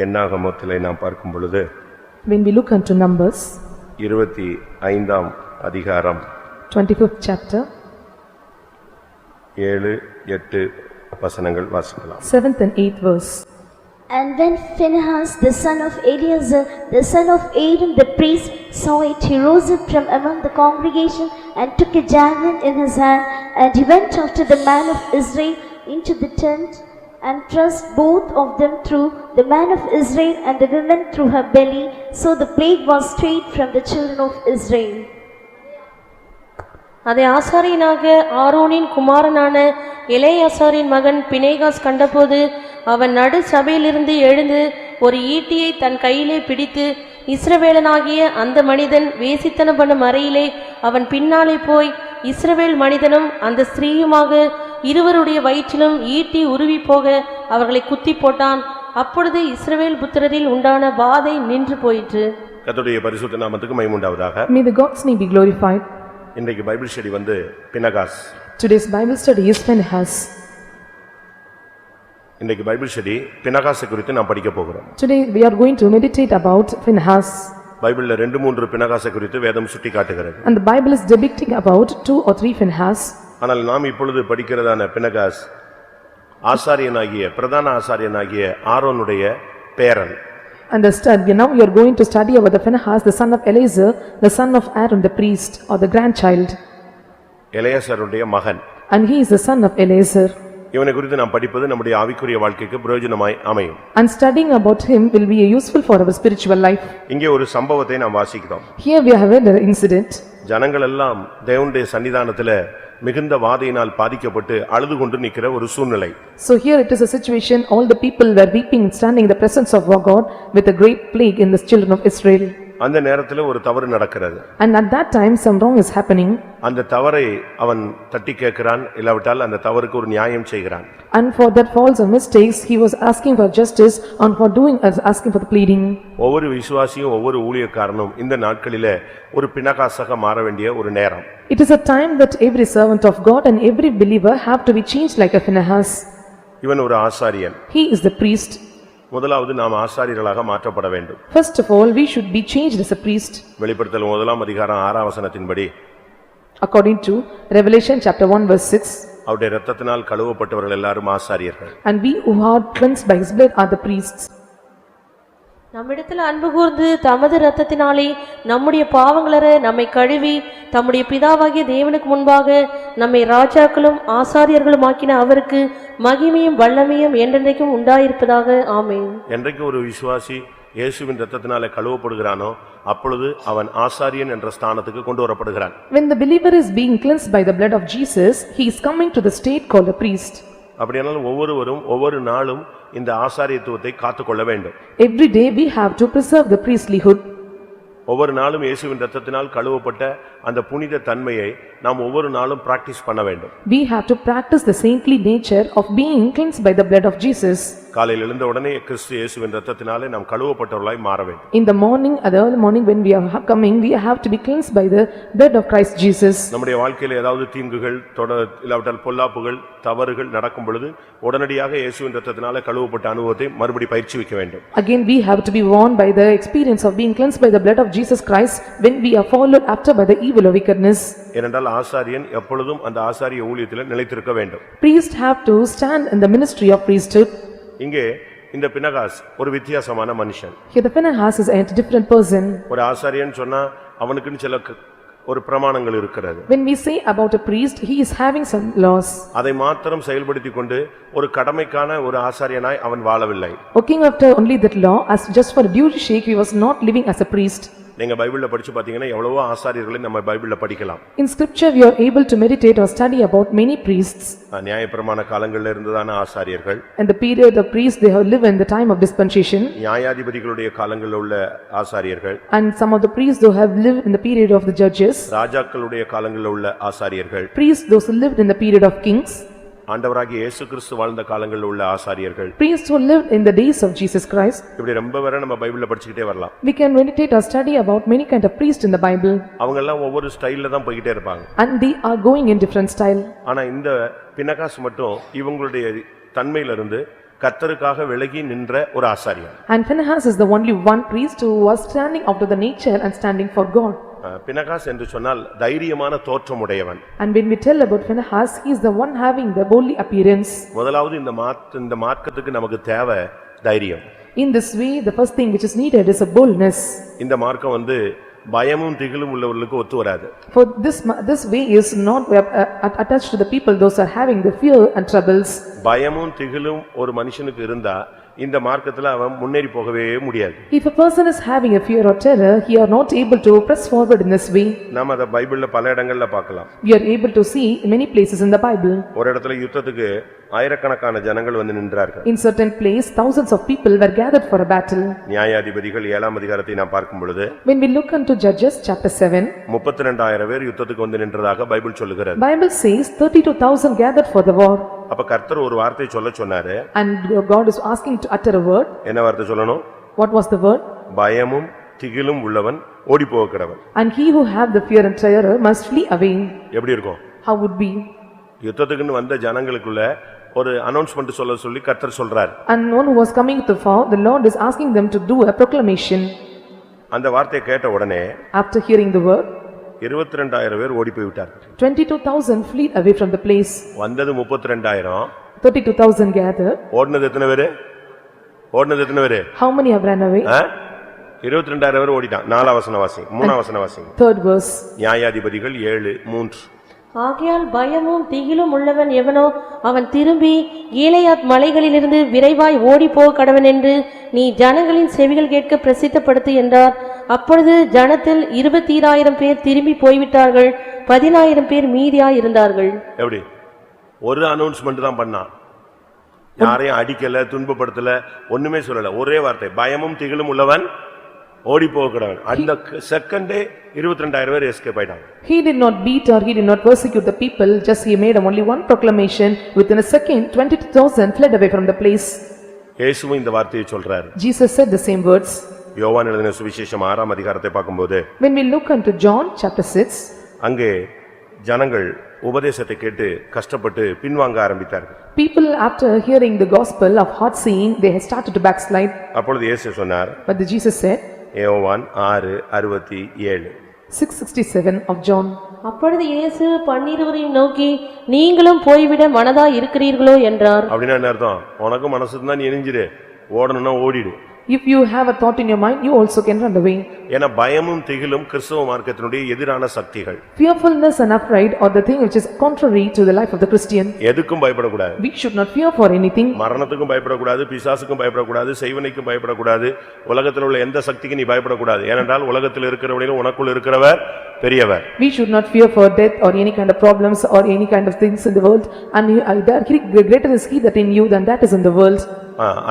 என்னாகமத்திலே நாம் பார்க்கும் பொழுது when we look unto Numbers 25ஆம் அதிகாரம் 25th chapter 7-8 வசனங்கள் வாசிக்கலாம். 7th and 8th verse. And when Phinehas the son of Eleazar the son of Aaron the priest saw it, he rose up from among the congregation and took a javelin in his hand, and he went after the man of Israel into the tent and thrust both of them through, the man of Israel and the woman through her belly. So the plague was stayed from the children of Israel. அதை ஆசாரியனாக ஆரோனின் குமாரனான எலெயாசாரின் மகன் Phinehas கண்டபோது அவன் நடு சபையிலிருந்து எழுந்து ஒரு ஈட்டியை தன் கையிலே பிடித்து, இஸ்ரவேலனாகிய அந்த மனிதன் வேசித்தனம் பண்ணும் அறையிலே அவன் பின்னாலே போய் இஸ்ரவேல் மனிதனும் அந்த ஸ்திரீயுமாக இருவருடைய வயிற்றிலும் ஈட்டி உருவி போக அவர்களை குத்தி போட்டான். அப்பொழுது இஸ்ரவேல் புத்திரரில் உண்டான வாதை நின்று போயிற்று. கர்த்தருடைய பரிசுத்த நாமத்துக்கு மகிமை உண்டாவதாக. May the God's name be glorified. இன்றைக்கு Bible study Phinehas. Today's Bible study is Phinehas. இன்றைக்கு பைபிள் ஸ்டடி பினகாஸ் குறித்து நாம் படிக்க போகிறோம். Today we are going to meditate about Phinehas. பைபிள்ல 2-3 பினகாஸ் குறித்து வேதம் சுட்டிக்காட்டுகிறது. And the Bible is depicting about 2 or 3 Phinehas. ஆனால் நாம் இப்பொழுது படிக்கிறதான பினகாஸ் பிரதான ஆசாரியனாகிய ஆரோனுடைய பேரன். And now you are going to study about the Phinehas, the son of Eleazar, the son of Aaron the priest, or the grandchild. எலெயாசாருடைய மகன். And he is the son of Eleazar. இவனை குறித்து நாம் படிப்பது நம்முடைய ஆவிக்குரிய வாழ்க்கைக்கு பிரயோஜனமாய் அமையும். And studying about him will be useful for our spiritual life. இங்கே ஒரு சம்பவத்தை நாம் வாசிக்கிறோம். Here we have an incident. ஜனங்கள் எல்லாம் தேவனுடைய சன்னிதானத்திலே மிகுந்த வாதையினால் பாதிக்கப்பட்டு அழுது கொண்டு நிக்கிற ஒரு சூழ்நிலை. So here it is a situation, all the people were weeping standing in the presence of God with a great plague in the children of Israel. அந்த நேரத்தில் ஒரு தவறு நடக்கிறது. And at that time some wrong is happening. அந்த தவறை அவன் தட்டி கேட்கிறான், இல்லாவிட்டால் அந்த தவறுக்கு ஒரு நியாயம் செய்கிறான். And for that faults or mistakes he was asking for justice, and for doing as asking for the pleading. ஒவ்வொரு விசுவாசியும் ஒவ்வொரு ஊழியக்காரனும் இந்த நாட்களிலே ஒரு பினகாசாக மாற வேண்டிய ஒரு நேரம். It is a time that every servant of God and every believer have to be changed like a Phinehas. இவன் ஒரு ஆசாரியன். He is the priest. முதலாவது நாம் ஆசாரியர்களாக மாற்றப்பட வேண்டும். First of all we should be changed as a priest. வெளிப்படுத்தல் 1ஆம் அதிகாரம் 6ஆம் வசனத்தின்படி, according to Revelation chapter 1 verse 6, அவருடைய இரத்தத்தினால் கழுவப்பட்டவர்கள் எல்லாரும் ஆசாரியர்கள். And we who are cleansed by his blood are the priests. நம்மிடத்தில் அன்பு கூர்ந்து தமது இரத்தத்தினாலே நம்முடைய பாவங்களற நம்மை கழுவி தம்முடைய பிதாவாகிய தேவனுக்கு முன்பாக நம்மை ராஜாக்களும் ஆசாரியர்களும் ஆக்கின அவருக்கு மகிமையும் வல்லமையும் என்றென்றைக்கும் உண்டாயிருப்பதாக. ஆமென். என்றைக்கு ஒரு விசுவாசி இயேசுவின் இரத்தத்தினாலே கழுவப்படுகிறானோ அப்பொழுது அவன் ஆசாரியன் என்ற ஸ்தானத்துக்கு கொண்டு வரப்படுகிறான். When the believer is being cleansed by the blood of Jesus, he is coming to the state called a priest. அப்படியானால் ஒவ்வொருவரும் ஒவ்வொரு நாளும் இந்த ஆசாரியத்துவத்தை காத்துக்கொள்ள வேண்டும். Every day we have to preserve the priestlyhood. ஒவ்வொரு நாளும் இயேசுவின் இரத்தத்தினால் கழுவப்பட்ட அந்த புனித தன்மையை நாம் ஒவ்வொரு நாளும் பிராக்டீஸ் பண்ண வேண்டும். We have to practice the saintly nature of being cleansed by the blood of Jesus. காலையில் எழுந்த உடனே கிறிஸ்து இயேசுவின் இரத்தத்தினாலே நாம் கழுவப்பட்டவர்களாய் மாற வேண்டும். In the morning, at the early morning when we are coming, we have to be cleansed by the blood of Christ Jesus. நம்முடைய வாழ்க்கையில் ஏதாவது தீங்குகள் இல்லாவிட்டால் பொல்லாப்புகள் தவறுகள் நடக்கும் பொழுது உடனடியாக இயேசுவின் இரத்தத்தினாலே கழுவப்பட்ட அனுபவத்தை மறுபடி பயிற்சி வைக்க வேண்டும். Again we have to be warned by the experience of being cleansed by the blood of Jesus Christ when we are followed after by the evil or wickedness. ஏனென்றால் ஆசாரியன் எப்பொழுதும் அந்த ஆசாரிய ஊழியத்தில் நிலைத்திருக்க வேண்டும். Priests have to stand in the ministry of priesthood. இங்கே இந்த பினகாஸ் ஒரு வித்தியாசமான மனுஷன். Here the Phinehas is a different person. ஒரு ஆசாரியன் சொன்னா அவனுக்குன்னு சில ஒரு பிரமாணங்கள் இருக்கிறது. When we say about a priest, he is having some laws. அதை மாத்திரம் செயல்படுத்திக் கொண்டு ஒரு கடமைக்கான ஒரு ஆசாரியனாய் அவன் வாழவில்லை. Working after only that law, as just for duty sake, he was not living as a priest. நீங்க பைபிள்ல படிச்சு பாத்தீங்கன்னா எவ்வளவோ ஆசாரியர்களை நம்ம பைபிள்ல படிக்கலாம். In scripture we are able to meditate or study about many priests. நியாயப்பிரமாண காலங்களில் இருந்ததான ஆசாரியர்கள். And the period of priests they have lived in the time of dispensation. நியாயாதிபதிகளுடைய காலங்களில் உள்ள ஆசாரியர்கள். And some of the priests who have lived in the period of the judges. ராஜாக்களுடைய காலங்களில் உள்ள ஆசாரியர்கள். Priests those who lived in the period of kings. ஆண்டவராகிய இயேசு கிறிஸ்து வாழ்ந்த காலங்களில் உள்ள ஆசாரியர்கள். Priests who lived in the days of Jesus Christ. இப்படி ரொம்ப வரை நம்ம பைபிள்ல படிச்சிட்டே வரலாம். We can meditate or study about many kind of priests in the Bible. அவங்க எல்லாம் ஒவ்வொரு ஸ்டைல்ல தான் போயிட்டே இருப்பாங்க. And they are going in different style. ஆனா இந்த பினகாஸ் மட்டும் இவங்களுடைய தன்மையிலிருந்து கர்த்தருக்காக விலகி நின்ற ஒரு ஆசாரியன். And Phinehas is the only one priest who was standing out of the nature and standing for God. பினகாஸ் என்று சொன்னால் தைரியமான தோற்றமுடையவன். And when we tell about Phinehas, he is the one having the boldly appearance. முதலாவது இந்த மார்க்கத்துக்கு நமக்கு தேவை தைரியம். In this way, the first thing which is needed is a boldness. இந்த மார்க்கம் பயமும் திகிலும் உள்ளவர்களுக்கு ஒத்து வராது. For this way is not attached to the people those are having the fear and troubles. பயமும் திகிலும் ஒரு மனுஷனுக்கு இருந்தா இந்த மார்க்கத்துல அவன் முன்னேறி போகவே முடியாது. If a person is having a fear or terror, he are not able to press forward in this way. நாம அத பைபிள்ல பல இடங்கள்ல பார்க்கலாம். We are able to see in many places in the Bible. ஒரு இடத்துல யுத்தத்துக்கு ஆயிரக்கணக்கான ஜனங்கள் வந்து நின்றார்கள். In certain place, thousands of people were gathered for a battle. நியாயாதிபதிகள் 7ஆம் அதிகாரத்தை நாம் பார்க்கும் பொழுது, When we look into Judges chapter 7, 32,000 பேர் யுத்தத்துக்கு வந்து நின்றதாக பைபிள் சொல்லுகிறது. Bible says 32,000 gathered for the war. அப்ப கர்த்தர் ஒரு வார்த்தை சொன்னாரு. And God is asking to utter a word. என்ன வார்த்தை சொல்லணும்? What was the word? பயமும் திகிலும் உள்ளவன் ஓடி போக கடவன். And he who have the fear and terror must flee away. எப்படி இருக்கும்? How would be? யுத்தத்துக்குன்னு வந்த ஜனங்களுக்குள்ள ஒரு அனௌன்ஸ்மென்ட் சொல்லி கர்த்தர் சொல்றார். And one who was coming to the far, the Lord is asking them to do a proclamation. அந்த வார்த்தையை கேட்ட உடனே After hearing the word, 22,000 பேர் ஓடி போய் விட்டார்கள். 22,000 fled away from the place. வந்தது 32,000. 32,000 gathered. ஓடுனது எத்தனை பேரு? How many have ran away? 22,000 பேர் ஓடிட்டான். 4ஆம் வசனம் வாசி. 3ஆம் வசனம் வாசி. Third verse. நியாயாதிபதிகள் 7:3. ஆகையால் பயமும் திகிலும் உள்ளவன் எவனோ அவன் திரும்பி கீலேயாத் மலைகளிலிருந்து விரைவாய் ஓடிப்போக கடவன் என்று நீ ஜனங்களின் செவிகள் கேட்க பிரசித்தப்படுத்து என்றார். அப்பொழுது ஜனத்தில் 22,000 பேர் திரும்பி போய்விட்டார்கள், 10,000 பேர் மீதியாய் இருந்தார்கள். எப்படி? ஒரு அனௌன்ஸ்மெண்ட் தான் பண்ணான். யாரையும் அடிக்கல, துன்பப்படுத்தல, ஒண்ணுமே சொல்லல. ஒரே வார்த்தை, பயமும் திகிலும் உள்ளவன் ஓடி போகிறான். அந்த செகண்டே 22,000 பேர் எஸ்கேப் ஆயிட்டாங்க. He did not beat or he did not persecute the people, just he made only one proclamation. Within a second, 22,000 fled away from the place. இயேசுவும் இந்த வார்த்தையை சொல்றார். Jesus said the same words. யோவான் எழுதின சுவிசேஷம் 6ஆம் அதிகாரத்தை பார்க்கும்போது, When we look into John chapter 6, அங்கே ஜனங்கள் உபதேசத்தை கேட்டு கஷ்டப்பட்டு பின்வாங்க ஆரம்பித்தார்கள். people after hearing the gospel of hard seeing, they had started to backslide. அப்பொழுது இயேசு சொன்னார். But Jesus said, யோவான் 6:67. 6:67 of John. அப்பொழுது இயேசு 12 நோக்கி நீங்களும் போய்விட மனதா இருக்கிறீர்களோ என்றார். அப்படின்னா என்ன அர்த்தம்? உனக்கு மனசு இருந்தா நீ எரிஞ்சிரு, ஓடணும்னா ஓடிடு. If you have a thought in your mind, you also can run away. ஏன்னா பயமும் திகிலும் கிறிஸ்தவ மார்க்கத்தினுடைய எதிரான சக்திகள். Fearfulness and affright are the thing which is contrary to the life of the Christian. எதுக்கும் பயப்படக்கூடாது. We should not fear for anything. மரணத்துக்கும் பயப்படக்கூடாது, பிசாசுக்கும் பயப்படக்கூடாது, செய்வனைக்கும் பயப்படக்கூடாது, உலகத்தில் உள்ள எந்த சக்திக்கும் நீ பயப்படக்கூடாது. ஏனென்றால் உலகத்தில் இருக்கிறவனிலும் உனக்குள் இருக்கிறவர் பெரியவர். We should not fear for death or any kind of problems or any kind of things in the world, and greater is he that in you than that is in the world.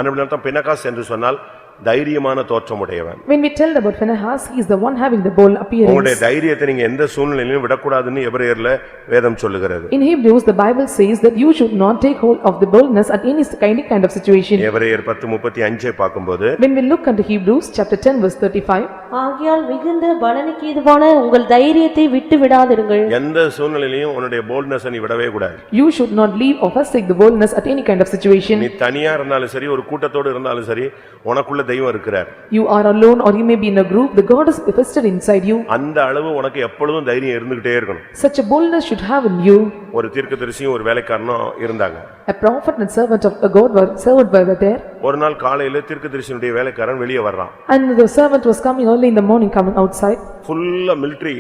அனுபவம் பினகாஸ் என்று சொன்னால் தைரியமான தோற்றமுடையவன். When we tell about Phinehas, he is the one having the bold appearance. உங்களுடைய தைரியத்தை நீங்க எந்த சூழ்நிலையிலும் விடக்கூடாதுன்னு எபிரேயர்ல வேதம் சொல்லுகிறது. In Hebrews, the Bible says that you should not take hold of the boldness at any kind of situation. எபிரேயர் 10:35 பார்க்கும்போது, When we look into Hebrews chapter 10 verse 35, ஆகையால் மிகுந்த பலனுக்கு இதுவான உங்கள் தைரியத்தை விட்டு விடாதிருங்கள். எந்த சூழ்நிலையிலும் உன்னுடைய போல்ட்னஸ் நீ விடவே கூடாது. You should not leave or forsake the boldness at any kind of situation. நீ தனியா இருந்தாலும் சரி, ஒரு கூட்டத்தோடு இருந்தாலும் சரி, உனக்குள்ள தெய்வம் இருக்கிறார். You are alone or you may be in a group, the God is manifested inside you. அந்த அளவு உனக்கு எப்பொழுதும் தைரியம் இருந்துகிட்டே இருக்கணும். Such a boldness should have in you. ஒரு தீர்க்கதரிசியும் ஒரு வேலைக்காரனும் இருந்தாங்க. A prophet and servant of God were there. ஒரு நாள் காலையில தீர்க்கதரிசியுடைய வேலைக்காரன் வெளியே வர்றான். And the servant was coming early in the morning, coming outside. ஃபுல்லா military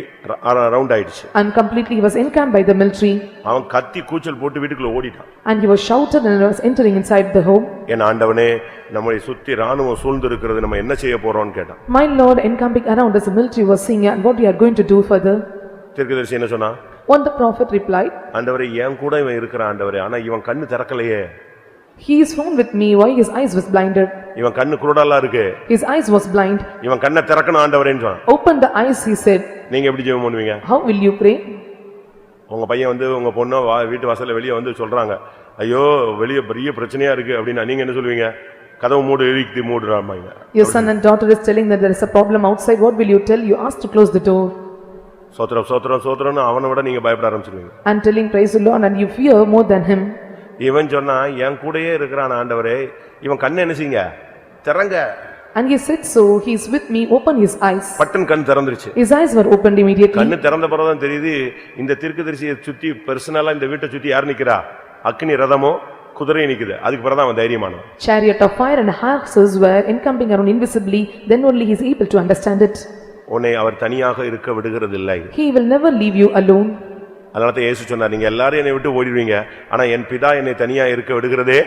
ரவுண்ட் ஆயிடுச்சு. And completely he was encamped by the military. அவன் கத்தி கூச்சல் போட்டு வீட்டுக்குள்ள ஓடிட்டான். And he was shouted and was entering inside the home. என் ஆண்டவனே, நம்மை சுத்தி ராணுவம் சூழ்ந்து இருக்கிறது, நம்ம என்ன செய்ய போறோம்னு கேட்டான். My Lord, encamping around us the military was saying, and what we are going to do further? தீர்க்கதரிசி என்ன சொன்னா? What the prophet replied, ஆண்டவரே, என் கூட இவன் இருக்கிறான் ஆண்டவரே, ஆனா இவன் கண்ணு திறக்கலையே. He is found with me, why his eyes was blinded? இவன் கண்ணு குருடலா இருக்கு. His eyes was blind. இவன் கண்ணை திறக்கணும் ஆண்டவரேன்னு சொன்னான். Open the eyes, he said. நீங்க எப்படி ஜெபம் பண்ணுவீங்க? How will you pray? உங்க பையன் வந்து உங்க பொண்ணோ வீட்டு வாசல்ல வெளியே வந்து சொல்றாங்க, ஐயோ வெளியே பெரிய பிரச்சனையா இருக்கு அப்படின்னா நீங்க என்ன சொல்லுவீங்க? கதவு மூடு, இழுத்து மூடுறாமாங்க. Your son and daughter is telling that there is a problem outside, what will you tell? You ask to close the door. சோத்ரம் சோத்ரம் சோத்ரம்னு அவனை விட நீங்க பயப்பட ஆரம்பிச்சிருவீங்க. And telling praise the Lord, and you fear more than him. இவன் சொன்னா என் கூடயே இருக்கிறான் ஆண்டவரே, இவன் கண்ணை என்ன செய்யுங்க திறங்க. And he said, so he is with me, open his eyes. Button கண் திறந்துருச்சு. His eyes were opened immediately. கண்ணு திறந்த பிறகுதான் தெரியுது இந்த தீர்க்கதரிசியை சுத்தி பர்சனலா இந்த வீட்டை சுத்தி யார் நிக்கிறா, அக்னி ரதமோ குதிரை நிக்குது. அதுக்கு பிறகுதான் அவன் தைரியமானான். Chariot of fire and horses were encamping around invisibly, then only he is able to understand it. உன்னை அவர் தனியாக இருக்க விடுகிறதில்லை. He will never leave you alone. அதனால இயேசு சொன்னார், நீங்க எல்லாரும் என்னை விட்டு ஓடிடுவீங்க, ஆனா என் பிதா என்னை தனியா இருக்க விடுகிறதே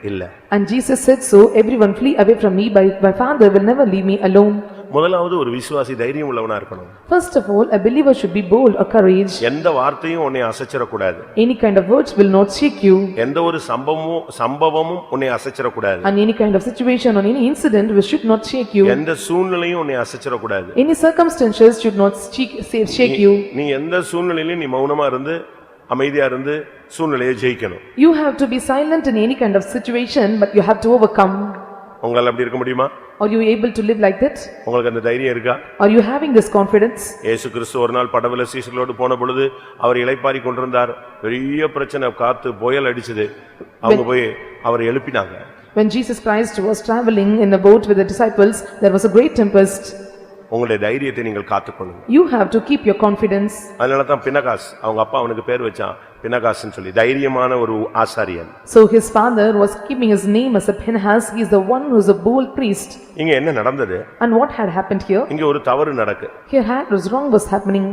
இல்ல. And Jesus said, so everyone flee away from me, but my Father will never leave me alone. முதலாவது ஒரு விசுவாசி தைரியம் உள்ளவனா இருக்கணும். First of all, a believer should be bold or courage. எந்த வார்த்தையும் உன்னை அசைச்சிர கூடாது. Any kind of words will not shake you. எந்த ஒரு சம்பவமும் உன்னை அசைச்சிர கூடாது. And any kind of situation or any incident which should not shake you. எந்த சூழ்நிலையும் உன்னை அசைச்சிர கூடாது. Any circumstances should not shake you. நீ எந்த சூழ்நிலையிலும் நீ மௌனமா இருந்து அமைதியா இருந்து சூழ்நிலையை ஜெயிக்கணும். You have to be silent in any kind of situation, but you have to overcome. உங்களால அப்படி இருக்க முடியுமா? Are you able to live like that? உங்களுக்கு அந்த தைரியம் இருக்கா? Are you having this confidence? இயேசு கிறிஸ்து ஒரு நாள் படகுல சீஷர்களோடு போன பொழுது அவர் இளைப்பாரி கொண்டிருந்தார். பெரிய பிரச்சனை, காத்து புயல் அடிச்சது. அவங்க போய் அவரை எழுப்பினாங்க. When Jesus Christ was traveling in a boat with the disciples, there was a great tempest. உங்களுடைய தைரியத்தை நீங்கள் காத்துக்கொள்ளுங்க. You have to keep your confidence. அதனால தான் பினகாஸ், அவங்க அப்பா அவனுக்கு பேர் வச்சான் பினகாஸ்னு சொல்லி, தைரியமான ஒரு ஆசாரியன். So his father was keeping his name as a Phinehas. He is the one who is a bold priest. இங்க என்ன நடந்தது? And what had happened here? இங்க ஒரு தவறு நடக்கு. Here was wrong was happening.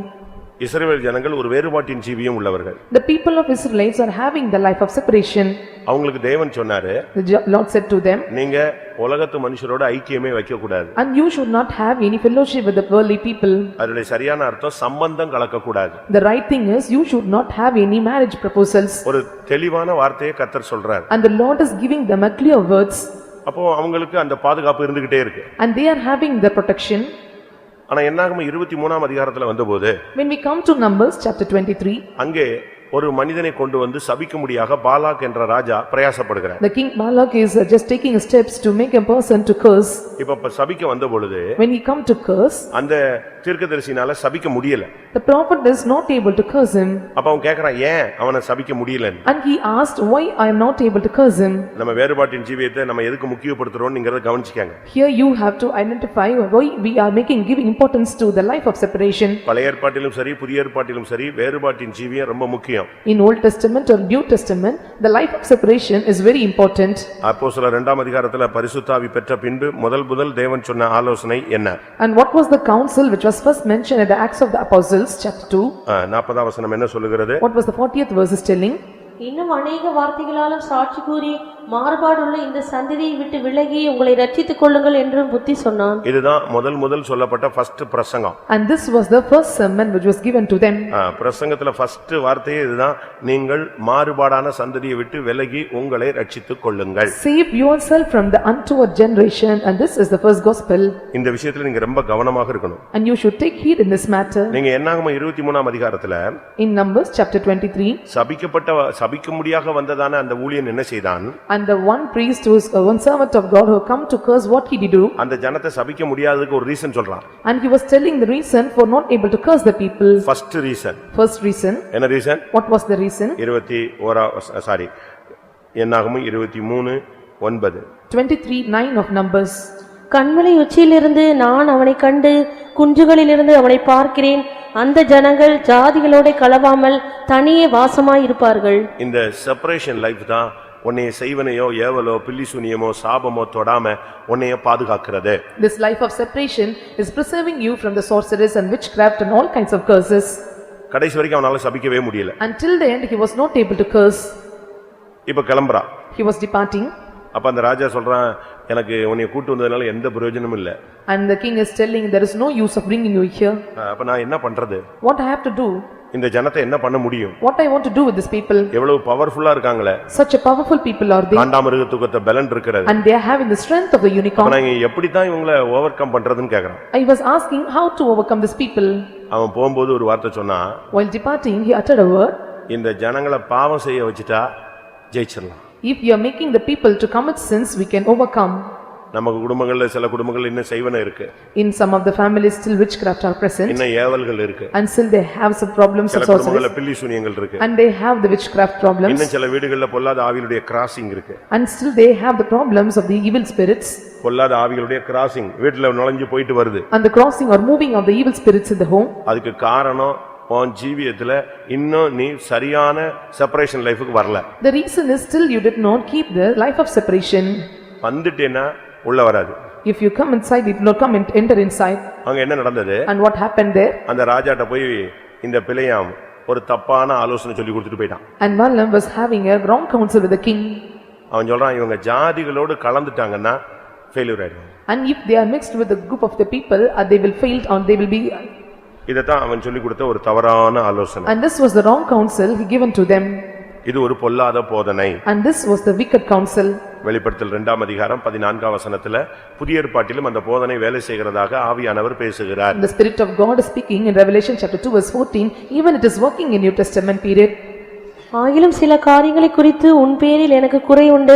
இஸ்ரவேல் ஜனங்கள் ஒரு வேறுபாட்டின் ஜீவியம் உள்ளவர்கள். The people of Israelites are having the life of separation. அவங்களுக்கு தேவன் சொன்னாரு, The Lord said to them, நீங்க உலகத்து மனுஷரோட ஐக்கியமே வைக்க கூடாது. and you should not have any fellowship with the worldly people. அதோட சரியான அர்த்தம் சம்பந்தம் கலக்க கூடாது. The right thing is you should not have any marriage proposals. ஒரு தெளிவான வார்த்தையை கர்த்தர் சொல்றார். And the Lord is giving them a clear words. அப்போ அவங்களுக்கு அந்த பாதுகாப்பு இருந்துகிட்டே இருக்கு. And they are having the protection. ஆனா என்னாகும் 23ஆம் அதிகாரத்துல வந்தபோது, When we come to Numbers chapter 23, அங்கே ஒரு மனிதனை கொண்டு வந்து சபிக்கும்படியாக பாலாக் என்ற ராஜா பிரயாசப்படுகிறார். the king Balak is just taking steps to make a person to curse. இப்ப சபிக்க வந்த பொழுது When he come to curse, அந்த தீர்க்கதரிசினால சபிக்க முடியல. the prophet is not able to curse him. அப்ப அவன் கேக்குறான், ஏன் அவனை சபிக்க முடியலன்னு. And he asked, why I am not able to curse him? நம்ம வேறுபாட்டின் ஜீவியத்தை நம்ம எதுக்கு முக்கியப்படுத்துறோம்ங்கறத கவனிச்சுக்கங்க. Here you have to identify why we are giving importance to the life of separation. பழைய ஏற்பாட்டிலும் சரி புதிய ஏற்பாட்டிலும் சரி வேறுபாட்டின் ஜீவியம் ரொம்ப முக்கியம். In Old Testament or New Testament, the life of separation is very important. அப்போஸ்தலர் 2ஆம் அதிகாரத்துல பரிசுத்த ஆவி பெற்ற பின்பு முதல் தேவன் சொன்ன ஆலோசனை என்ன? And what was the counsel which was first mentioned in the Acts of the Apostles chapter 2? 40ஆம் வசனம் என்ன சொல்லுகிறது? What was the 40th verse is telling? இன்னும் அநேக வார்த்தைகளாலும் சாட்சி கூறி மாறுபாடுள்ள இந்த சந்ததியை விட்டு விலகி உங்களை ரட்சித்துக் கொள்ளுங்கள் என்றும் புத்தி சொன்னான். இதுதான் முதல் சொல்லப்பட்ட ஃபர்ஸ்ட் பிரசங்கம். And this was the first sermon which was given to them. பிரசங்கத்துல ஃபர்ஸ்ட் வார்த்தையே இதுதான், நீங்கள் மாறுபாடான சந்ததியை விட்டு விலகி உங்களை ரட்சித்துக் கொள்ளுங்கள். Save yourself from the untoward generation, and this is the first gospel. இந்த விஷயத்துல நீங்க ரொம்ப கவனமாக இருக்கணும். And you should take heed in this matter. நீங்க என்னாகம 23ஆம் அதிகாரத்துல In Numbers chapter 23, சபிக்கும்படியாக வந்ததான அந்த ஊழியன் என்ன செய்தான்? and the one priest who is one servant of God who come to curse, what he did do? அந்த ஜனத்தை சபிக்க முடியாததுக்கு ஒரு ரீசன் சொல்றான். And he was telling the reason for not able to curse the people. First reason. First reason. என்ன reason? What was the reason? 21 என்னாகம 23:9. 23:9 of Numbers. கண்மலை உச்சியிலிருந்து நான் அவனை கண்டு குன்றுகளிலிருந்து அவனை பார்க்கிறேன். அந்த ஜனங்கள் ஜாதிகளோட கலவாமல் தனியே வாசமாயிருப்பார்கள். இந்த செப்பரேஷன் லைஃப் தான் உன்னைய செய்வனையோ ஏவலோ பில்லி சூனியமோ சாபமோ தொடாம உன்னைய பாதுகாக்கிறது. This life of separation is preserving you from the sorcerers and witchcraft and all kinds of curses. கடைசி வரைக்கும் அவனால சபிக்கவே முடியல. Until the end he was not able to curse. இப்ப கிளம்புறா. He was departing. அப்ப அந்த ராஜா சொல்றான், எனக்கு உன்னை கூட்டி வந்ததனால எந்த பிரயோஜனமும் இல்ல. And the king is telling, there is no use of bringing you here. அப்ப நான் என்ன பண்றது? What I have to do? இந்த ஜனத்தை என்ன பண்ண முடியும்? What I want to do with these people? எவ்வளவு பவர்ஃபுல்லா இருக்காங்களே. Such a powerful people are they. காண்டாமிருகத்துக்கு பலன் இருக்கிறது. And they are having the strength of the unicorn. நான் எப்படி தான் இவங்களை ஓவர்கம் பண்றதுன்னு கேக்குறான். I was asking how to overcome these people. அவன் போகும்போது ஒரு வார்த்தை சொன்னா, While departing he uttered a word. இந்த ஜனங்களை பாவம் செய்ய வச்சிட்டா ஜெயிச்சிடலாம். If you are making the people to commit sins, we can overcome. நம்ம குடும்பங்கள்ல சில குடும்பங்கள் இன்னும் செய்வன இருக்கு. In some of the families still witchcraft are present. இன்னும் ஏவல்கள் இருக்கு. And still they have some problems of சில sorcery. குடும்பங்கள்ல பில்லி சூனியங்கள் இருக்கு. And they have the witchcraft problems. இன்னும் சில வீடுகள்ல பொல்லாத ஆவிகளுடைய கிராசிங் இருக்கு. And still they have the problems of the evil spirits. பொல்லாத ஆவிகளுடைய கிராசிங் வீட்டுல நுழைஞ்சு போயிட்டு வருது. And the crossing or moving of the evil spirits in the home. அதுக்கு காரணம் உன் ஜீவியத்துல இன்னும் நீ சரியான செப்பரேஷன் லைஃப்க்கு வரல. The reason is still you did not keep the life of separation. வந்துட்டேன்னா உள்ள வராது. If you come inside, it will not come and enter inside. அங்க என்ன நடந்தது? And what happened there? அந்த ராஜாட்ட போய் இந்த பிழையாம் ஒரு தப்பான ஆலோசனை சொல்லி கொடுத்துட்டு போயிட்டான். And Balaam was having a wrong counsel with the king. அவன் சொல்றான் இவங்க ஜாதிகளோடு கலந்துட்டாங்கன்னா ஃபெயிலியர் ஆயிடும். And if they are mixed with the group of the people, they will fail or they will be. இதத்தான் அவன் சொல்லி கொடுத்த ஒரு தவறான ஆலோசனை. And this was the wrong counsel he given to them. இது ஒரு பொல்லாத போதனை. And this was the wicked counsel. வெளிப்படுத்தல் 2ஆம் அதிகாரம் 14ஆம் வசனத்துல புதிய ஏற்பாட்டிலும் அந்த போதனை வேலை செய்கிறதாக ஆவியானவர் பேசுகிறார். The Spirit of God is speaking in Revelation chapter 2 verse 14, even it is working in New Testament period. ஆகிலும் சில காரியங்களை குறித்து உன் பேரில் எனக்கு குறை உண்டு.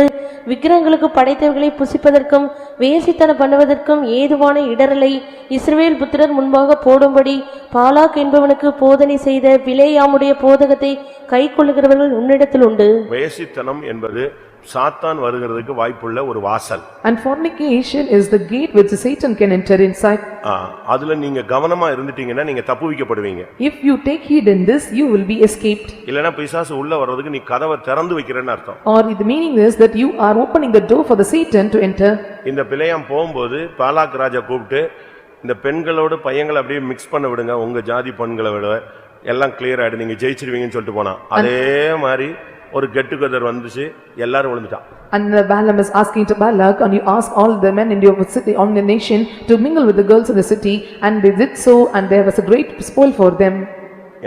விக்கிரகங்களுக்கு படைத்தவர்களை புசிப்பதற்கும் வேசித்தனம் பண்ணுவதற்கும் ஏதுவான இடரலை இஸ்ரவேல் புத்திரர் முன்பாக போடும்படி பாலாக் என்பவனுக்கு போதனை செய்த பிலேயாமுடைய போதகத்தை கைக்கொள்ளுகிறவர்கள் உன்னிடத்தில் உண்டு. வேசித்தனம் என்பது சாத்தான் வருகிறதுக்கு வாய்ப்புள்ள ஒரு வாசல். And fornication is the gate which Satan can enter inside. அதுல நீங்க கவனமா இருந்துட்டீங்கன்னா நீங்க தப்புவிக்கப்படுவீங்க. If you take heed in this, you will be escaped. இல்லனா பிசாசு உள்ள வர்றதுக்கு நீ கதவை திறந்து வைக்கிறேன்னு அர்த்தம். Or the meaning is that you are opening the door for the Satan to enter. இந்த பிலேயாம் போகும்போது பாலாக் ராஜா கூப்பிட்டு இந்த பெண்களோட பையங்களை அப்படியே மிக்ஸ் பண்ண விடுங்க, உங்க ஜாதி பெண்களை விட எல்லாம் கிளியர் ஆயிடு, நீங்க ஜெயிச்சிருவீங்கன்னு சொல்லிட்டு போனான். அதே மாதிரி ஒரு கெட் டுகெதர் வந்துச்சு, எல்லாரும் விழுந்துட்டான். And Balaam is asking to Balak, and you ask all the men in your city, on the nation, to mingle with the girls in the city, and they did so, and there was a great spoil for them.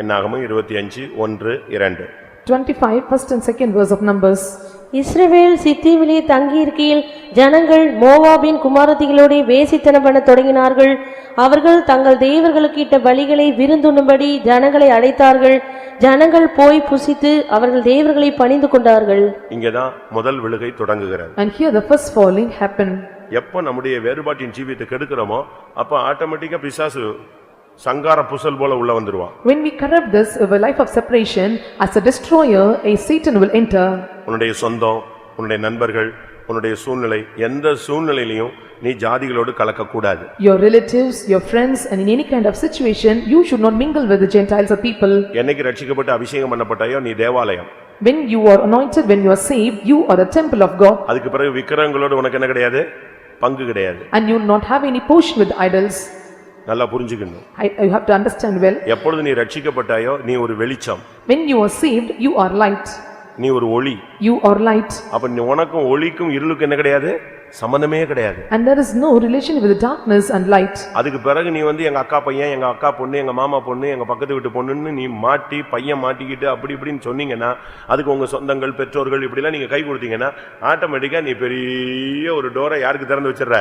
என்னாகமம் 25:1-2. 25, first and second verse of Numbers. இஸ்ரவேல் சித்தீமிலே தங்கியிருக்கையில் ஜனங்கள் மோவாபின் குமாரத்திகளோடு வேசித்தனம் பண்ண தொடங்கினார்கள். அவர்கள் தங்கள் தேவர்களுக்கு இட்ட பலிகளை விருந்துண்ணும்படி ஜனங்களை அழைத்தார்கள். ஜனங்கள் போய் புசித்து அவர்கள் தேவர்களை பணிந்து கொண்டார்கள். இங்கதான் முதல் விழுகை தொடங்குகிறது. And here the first falling happened. எப்ப நம்முடைய வேறுபாட்டின் ஜீவியத்தை கெடுக்கிறோமோ அப்ப ஆட்டோமேட்டிக்கா பிசாசு சங்கார புசல் போல உள்ள வந்துருவான். When we corrupt this life of separation, as a destroyer, a Satan will enter. உன்னுடைய சொந்தம், உன்னுடைய நண்பர்கள், உன்னுடைய சூழ்நிலை, எந்த சூழ்நிலையிலும் நீ ஜாதிகளோடு கலக்க கூடாது. Your relatives, your friends, and in any kind of situation, you should not mingle with the Gentiles or people. என்னைக்கு ரட்சிக்கப்பட்டு அபிஷேகம் பண்ணப்பட்டாயோ நீ தேவாலயம். When you are anointed, when you are saved, you are the temple of God. அதுக்கு பிறகு விக்கிரகங்களோடு உனக்கு என்ன கிடையாது? பங்கு கிடையாது. And you will not have any portion with idols. நல்லா புரிஞ்சுக்கணும். You have to understand well. எப்பொழுது நீ ரட்சிக்கப்பட்டாயோ நீ ஒரு வெளிச்சம். When you are saved, you are light. நீ ஒரு ஒளி. You are light. அப்ப நீ உனக்கும் ஒளிக்கும் இருளுக்கும் என்ன கிடையாது? சம்பந்தமே கிடையாது. And there is no relation with the darkness and light. அதுக்கு பிறகு நீ வந்து எங்க அக்கா பையன், எங்க அக்கா பொண்ணு, எங்க மாமா பொண்ணு, எங்க பக்கத்து வீட்டு பொண்ணுன்னு நீ மாட்டி பையன் மாட்டிக்கிட்டு அப்படி இப்படின்னு சொன்னீங்கன்னா, அதுக்கு உங்க சொந்தங்கள், பெற்றோர்கள் இப்படி எல்லாம் நீங்க கை கொடுத்தீங்கன்னா ஆட்டோமேட்டிக்கா நீ பெரிய ஒரு டோரை யாருக்கு திறந்து வச்சிடற?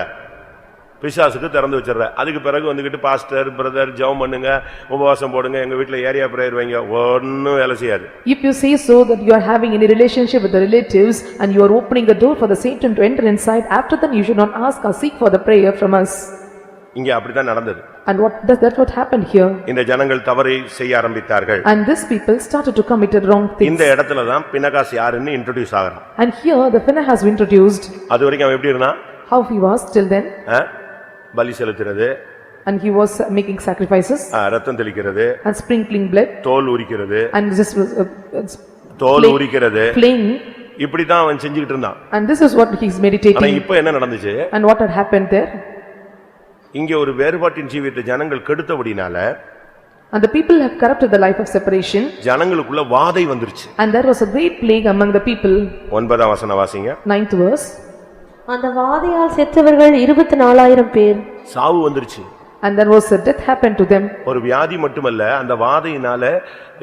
பிசாசுக்கு திறந்து வச்சிடற. அதுக்கு பிறகு வந்துகிட்டு பாஸ்டர், பிரதர், ஜெபம் பண்ணுங்க, உபவாசம் போடுங்க, எங்க வீட்டுல ஏரியா பிரேயர் வைங்க, ஒன்னும் வேலை செய்யாது. If you say so that you are having any relationship with the relatives and you are opening the door for the Satan to enter inside, after that you should not ask or seek for the prayer from us. இங்க அப்படிதான் நடந்தது. And what happened here? இந்த ஜனங்கள் தவறை செய்ய ஆரம்பித்தார்கள். And these people started to commit wrong things. இந்த இடத்துல தான் பினகாஸ் யாருன்னு introduce ஆகறான். And here the Phinehas was introduced. அது வரைக்கும் அவன் எப்படி இருந்தான்? How he was till then? பலி செலுத்துறது, and he was making sacrifices, ரத்தம் தெளிக்கிறது, and sprinkling blood, தோல் உரிக்கிறது, and this was தோல் உரிக்கிறது, playing. இப்படி தான் அவன் செஞ்சிட்டு இருந்தான். And this is what he is meditating. ஆனா இப்போ என்ன நடந்துச்சு? And what had happened there? இங்கே ஒரு வேறுபாட்டின் ஜீவியத்தை ஜனங்கள் கெடுத்தபடினால, and the people have corrupted the life of separation, ஜனங்களுக்குள்ள வாதை வந்துருச்சு. and there was a great plague among the people. 9ஆம் வசனம் வாசிங்க. 9th verse. அந்த வாதையால் செத்தவர்கள் 24,000 பேர். சாவு வந்துருச்சு. And there was a death happened to them. ஒரு வியாதி மட்டுமல்ல, அந்த வாதையினால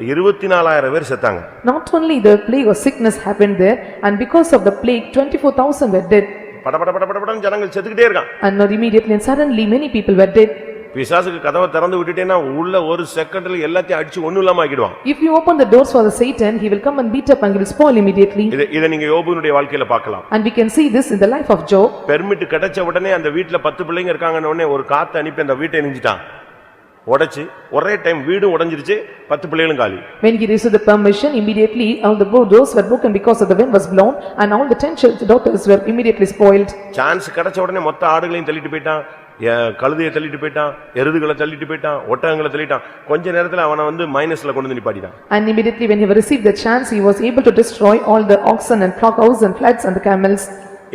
24,000 பேர் செத்தாங்க. Not only the plague or sickness happened there, and because of the plague 24,000 were dead. படபடன்னு ஜனங்கள் செத்துக்கிட்டே இருக்கான். And not immediately and suddenly many people were dead. பிசாசுக்கு கதவை திறந்து விட்டுட்டேன்னா உள்ள ஒரு செகண்ட்ல எல்லாத்தையும் அடிச்சு ஒண்ணும் இல்லாம ஆக்கிடுவான். If you open the doors for the Satan, he will come and beat up and he will spoil immediately. இத நீங்க யோபுனுடைய வாழ்க்கையில பார்க்கலாம். And we can see this in the life of Job. Permit கிடைச்ச உடனே அந்த வீட்ல 10 பிள்ளைங்க இருக்காங்கன்னு உடனே ஒரு காத்து அனுப்பி அந்த வீட்டை நெஞ்சிட்டான். உடைச்சு ஒரே டைம் வீடும் உடைஞ்சிருச்சு, 10 பிள்ளைகளும் காலி. When he received the permission, immediately all the doors were broken because of the wind was blown and all the 10 daughters were immediately spoiled. Chance கிடைச்ச உடனே மொத்த ஆடுகளையும் தள்ளிட்டு போயிட்டான், கழுதையை தள்ளிட்டு போயிட்டான், எருதுகளை தள்ளிட்டு போயிட்டான், ஒட்டகங்களை தள்ளிட்டான். கொஞ்ச நேரத்துல அவனை வந்து மைனஸ்ல கொண்டு வந்து நிப்பாட்டிட்டான். And immediately when he received the chance, he was able to destroy all the oxen and cows and floods and the camels.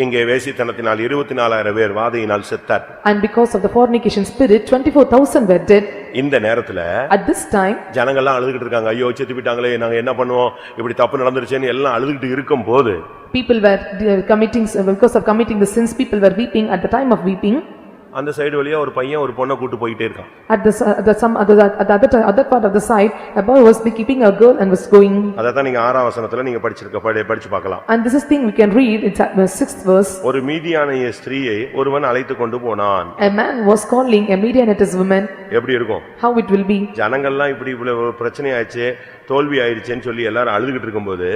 இங்கே வேசித்தனத்தினால் 24,000 பேர் வாதையினால் செத்தார். And because of the fornication spirit, 24,000 were dead. இந்த நேரத்துல At this time, ஜனங்கள்லாம் அழுதுகிட்டு இருக்காங்க, ஐயோ செத்து போயிட்டாங்களே, நாங்க என்ன பண்ணுவோம், இப்படி தப்பு நடந்துருச்சேன்னு எல்லாம் அழுதுகிட்டு இருக்கும் போது people were committing, because of committing the sins, people were weeping at the time of weeping. அந்த சைடு வழியா ஒரு பையன் ஒரு பொண்ணை கூட்டி போயிட்டே இருக்கான். At the other part of the side, a boy was keeping a girl and was going. அததான் நீங்க 6ஆம் வசனத்துல நீங்க படிச்சு பார்க்கலாம். And this is thing we can read in 6th verse. ஒரு மீதியானிய ஸ்திரீயை ஒருவன் அழைத்து கொண்டு போனான். A man was calling a Midianitish woman. எப்படி இருக்கும்? How it will be? ஜனங்கள்லாம் இப்படி இவ்வளவு பிரச்சனை ஆயிடுச்சு, தோல்வி ஆயிடுச்சுன்னு சொல்லி எல்லாரும் அழுதுகிட்டு இருக்கும்போது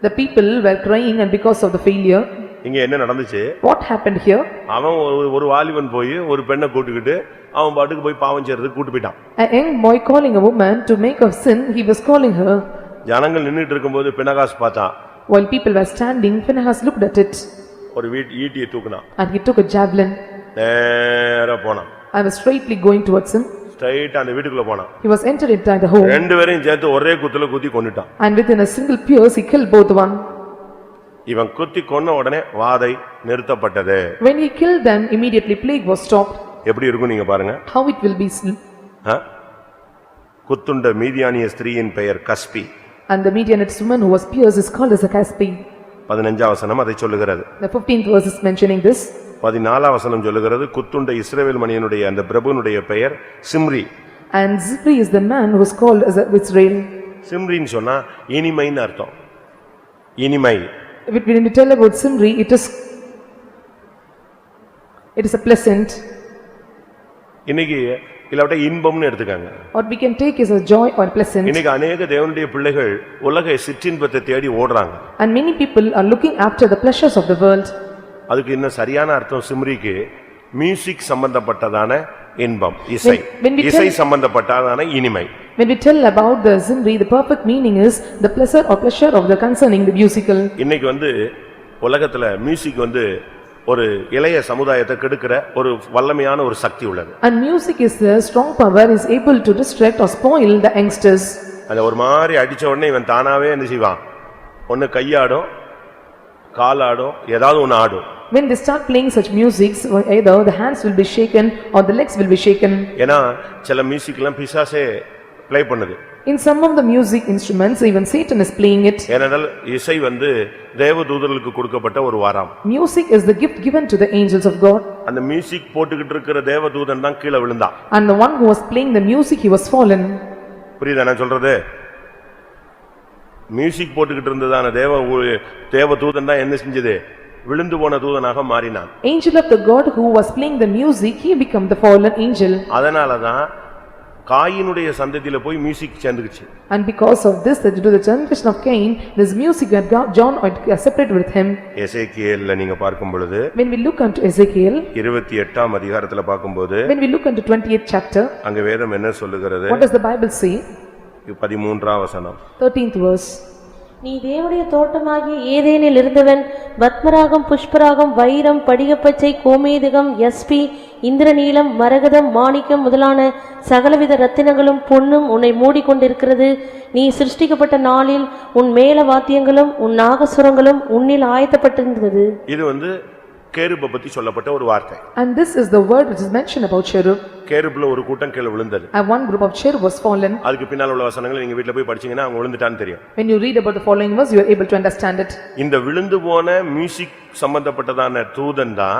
The people were crying and because of the failure. இங்க என்ன நடந்துச்சு? What happened here? அவன் ஒரு வாலிபன் போய் ஒரு பெண்ணை கூட்டிக்கிட்டு அவன் பாட்டுக்கு போய் பாவம் செய்யறதுக்கு கூட்டி போயிட்டான். A young boy calling a woman to make of sin, he was calling her. ஜனங்கள் நின்னுட்டு இருக்கும்போது பினகாஸ் பார்த்தான். While people were standing, Phinehas looked at it. ஒரு ஈட்டியை தூக்குனான். And he took a javelin. நேரா போனான். I was straightly going towards him. ஸ்ட்ரைட்டா அந்த வீட்டுக்குள்ள போனான். He was entered inside the home. ரெண்டு பேரையும் சேர்த்து ஒரே குத்துல குத்தி கொன்னுட்டான். And within a single pierce, he killed both one. இவன் குத்தி கொன்ன உடனே வாதை நிறுத்தப்பட்டது. When he killed them, immediately plague was stopped. எப்படி இருக்கும் நீங்க பாருங்க. How it will be? குத்துண்ட மீதியானிய ஸ்திரீயின் பெயர் கஸ்பி. And the Midianite woman who was pierced is called as a Caspi. 15ஆம் வசனம் அதை சொல்லுகிறது. The 15th verse is mentioning this. 14ஆம் வசனம் சொல்லுகிறது குத்துண்ட இஸ்ரவேல் மனிதனுடைய அந்த பிரபுனுடைய பெயர் Zimri. And Zimri is the man who is called as Israel. சிம்ரின்னு சொன்னா இனிமைன்னு அர்த்தம். இனிமை. When we tell about Zimri, it is a pleasant. இன்னைக்கு இல்லாவிட்ட இன்பம்னு எடுத்துக்காங்க. What we can take is a joy or pleasant. இன்னைக்கு अनेक தேவனுடைய பிள்ளைகள் உலக சிற்றின்பத்தை தேடி ஓடுறாங்க. And many people are looking after the pleasures of the world. அதுக்கு இன்னும் சரியான அர்த்தம் சிம்ரிக்கு மியூசிக் சம்பந்தப்பட்டதான இன்பம், இசை. இசை சம்பந்தப்பட்டதான இனிமை. When we tell about the Zimri, the perfect meaning is the pleasure or pleasure of the concerning the musical. இன்னைக்கு உலகத்துல மியூசிக் ஒரு இளைய சமுதாயத்தை கெடுக்கிற ஒரு வல்லமையான ஒரு சக்தி உள்ளது. And music is a strong power, is able to distract or spoil the youngsters. அது ஒரு மாதிரி அடிச்ச உடனே இவன் தானாவே என்ன செய்வான்? ஒன்னு கையாடும், காலாடும், ஏதாவது ஒன்னு ஆடும். When they start playing such music, either the hands will be shaken or the legs will be shaken. ஏனா சில மியூசிக்லாம் பிசாசே ப்ளே பண்ணுது. In some of the music instruments, even Satan is playing it. ஏனென்றால் இசை தேவதூதர்களுக்கு கொடுக்கப்பட்ட ஒரு வரம். Music is the gift given to the angels of God. அந்த மியூசிக் போட்டுக்கிட்டு இருக்கிற தேவதூதன் தான் கீழ விழுந்தான். And the one who was playing the music, he was fallen. புரியுதா நான் சொல்றது? மியூசிக் போட்டுக்கிட்டு இருந்ததான தேவதூதன் தான் என்ன செஞ்சது? விழுந்து போன தூதனாக மாறினான். Angel of the God who was playing the music, he became the fallen angel. அதனாலதான் காயினுடைய சந்ததியில போய் music சேர்ந்துச்சு. And because of this, that due to the generation of Cain, this music had John separated with him. எசேக்கியேல்ல நீங்க பார்க்கும் பொழுது, when we look unto Ezekiel, 28ஆம் அதிகாரத்துல பார்க்கும்போது, when we look unto 28th chapter, அங்க வேதம் என்ன சொல்லுகிறது? what does the Bible say? 13ஆம் வசனம். 13th verse. நீ தேவனுடைய தோட்டமாகிய ஏதேனில் இருந்தவன். பத்மராகம், புஷ்பராகம், வைரம், படிகப்பச்சை, கோமேதகம், யஸ்பி, இந்திரநீலம், மரகதம், மாணிக்கம் முதலான சகலவித ரத்தினங்களும் பொன்னும் உன்னை மூடிக்கொண்டிருக்கிறது. நீ சிருஷ்டிக்கப்பட்ட நாளில் உன் மேல வாத்தியங்களும் உன் நாகசுரங்களும் உன்னில் ஆயத்தப்பட்டிருந்தது. இது கேருபை பத்தி சொல்லப்பட்ட ஒரு வார்த்தை. And this is the word which is mentioned about cherub. கேருபுல ஒரு கூட்டம் கீழ விழுந்தது. And one group of cherub was fallen. அதுக்கு பின்னால உள்ள வசனங்களை நீங்க வீட்ல போய் படிச்சீங்கன்னா அவங்க விழுந்துட்டான்னு தெரியும். When you read about the following verse, you are able to understand it. இந்த விழுந்து போன மியூசிக் சம்பந்தப்பட்டதான தூதன் தான்